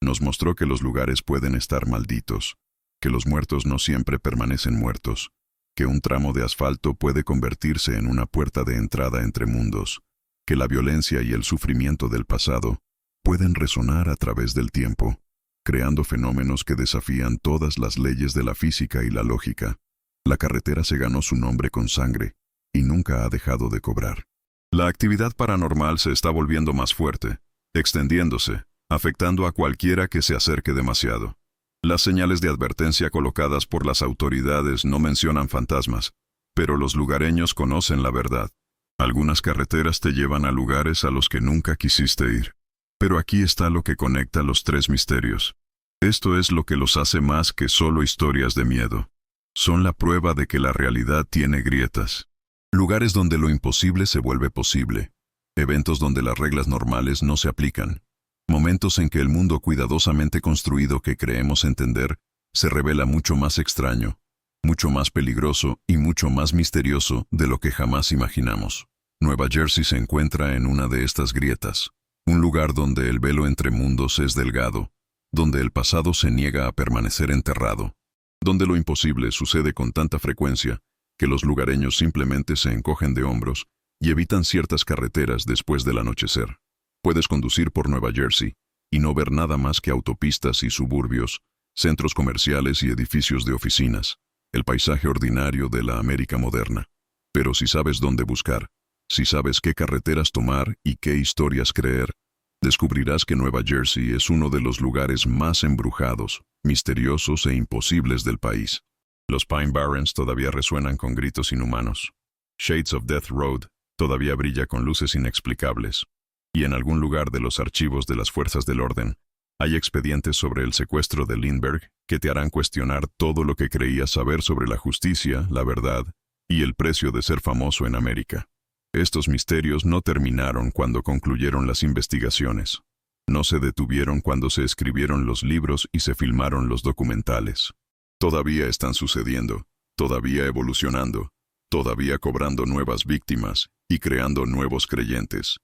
Speaker 1: nos mostró que los lugares pueden estar malditos, que los muertos no siempre permanecen muertos, que un tramo de asfalto puede convertirse en una puerta de entrada entre mundos, que la violencia y el sufrimiento del pasado pueden resonar a través del tiempo, creando fenómenos que desafían todas las leyes de la física y la lógica. La carretera se ganó su nombre con sangre y nunca ha dejado de cobrar. La actividad paranormal se está volviendo más fuerte, extendiéndose, afectando a cualquiera que se acerque demasiado. Las señales de advertencia colocadas por las autoridades no mencionan fantasmas, pero los lugareños conocen la verdad. Algunas carreteras te llevan a lugares a los que nunca quisiste ir. Pero aquí está lo que conecta los tres misterios. Esto es lo que los hace más que solo historias de miedo. Son la prueba de que la realidad tiene grietas. Lugares donde lo imposible se vuelve posible. Eventos donde las reglas normales no se aplican. Momentos en que el mundo cuidadosamente construido que creemos entender se revela mucho más extraño, mucho más peligroso y mucho más misterioso de lo que jamás imaginamos. Nueva Jersey se encuentra en una de estas grietas. Un lugar donde el velo entre mundos es delgado, donde el pasado se niega a permanecer enterrado, donde lo imposible sucede con tanta frecuencia que los lugareños simplemente se encogen de hombros y evitan ciertas carreteras después del anochecer. Puedes conducir por Nueva Jersey y no ver nada más que autopistas y suburbios, centros comerciales y edificios de oficinas, el paisaje ordinario de la América moderna. Pero si sabes dónde buscar, si sabes qué carreteras tomar y qué historias creer, descubrirás que Nueva Jersey es uno de los lugares más embrujados, misteriosos e imposibles del país. Los Pine Barrens todavía resuenan con gritos inhumanos. Shades of Death Road todavía brilla con luces inexplicables. Y en algún lugar de los archivos de las fuerzas del orden, hay expedientes sobre el secuestro de Lindbergh que te harán cuestionar todo lo que creías saber sobre la justicia, la verdad y el precio de ser famoso en América. Estos misterios no terminaron cuando concluyeron las investigaciones. No se detuvieron cuando se escribieron los libros y se filmaron los documentales. Todavía están sucediendo, todavía evolucionando, todavía cobrando nuevas víctimas y creando nuevos creyentes.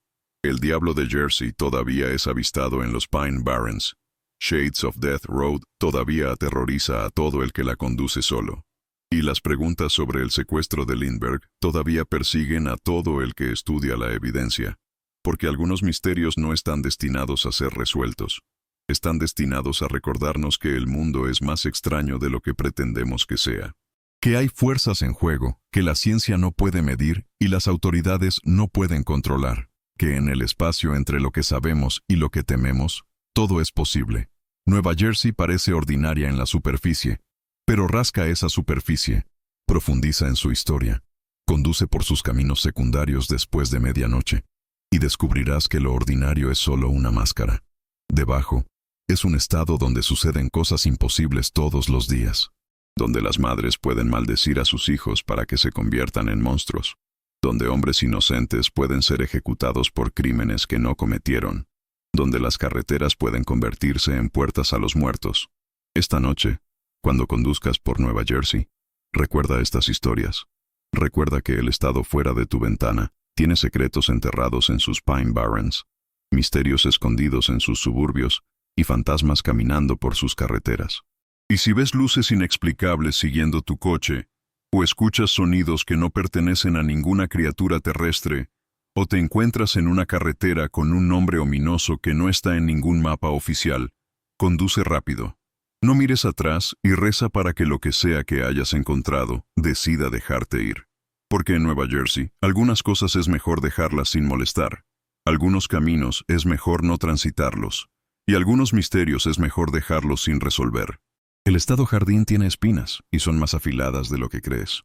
Speaker 1: El diablo de Jersey todavía es avistado en los Pine Barrens. Shades of Death Road todavía aterroriza a todo el que la conduce solo. Y las preguntas sobre el secuestro de Lindbergh todavía persiguen a todo el que estudia la evidencia, porque algunos misterios no están destinados a ser resueltos. Están destinados a recordarnos que el mundo es más extraño de lo que pretendemos que sea. Que hay fuerzas en juego que la ciencia no puede medir y las autoridades no pueden controlar. Que en el espacio entre lo que sabemos y lo que tememos, todo es posible. Nueva Jersey parece ordinaria en la superficie, pero rasca esa superficie, profundiza en su historia, conduce por sus caminos secundarios después de medianoche, y descubrirás que lo ordinario es solo una máscara. Debajo, es un estado donde suceden cosas imposibles todos los días, donde las madres pueden maldecir a sus hijos para que se conviertan en monstruos, donde hombres inocentes pueden ser ejecutados por crímenes que no cometieron, donde las carreteras pueden convertirse en puertas a los muertos. Esta noche, cuando conduzcas por Nueva Jersey, recuerda estas historias. Recuerda que el estado fuera de tu ventana tiene secretos enterrados en sus Pine Barrens, misterios escondidos en sus suburbios y fantasmas caminando por sus carreteras. Y si ves luces inexplicables siguiendo tu coche, o escuchas sonidos que no pertenecen a ninguna criatura terrestre, o te encuentras en una carretera con un nombre ominoso que no está en ningún mapa oficial, conduce rápido. No mires atrás y reza para que lo que sea que hayas encontrado decida dejarte ir. Porque en Nueva Jersey, algunas cosas es mejor dejarlas sin molestar, algunos caminos es mejor no transitarlos, y algunos misterios es mejor dejarlos sin resolver. El estado jardín tiene espinas y son más afiladas de lo que crees.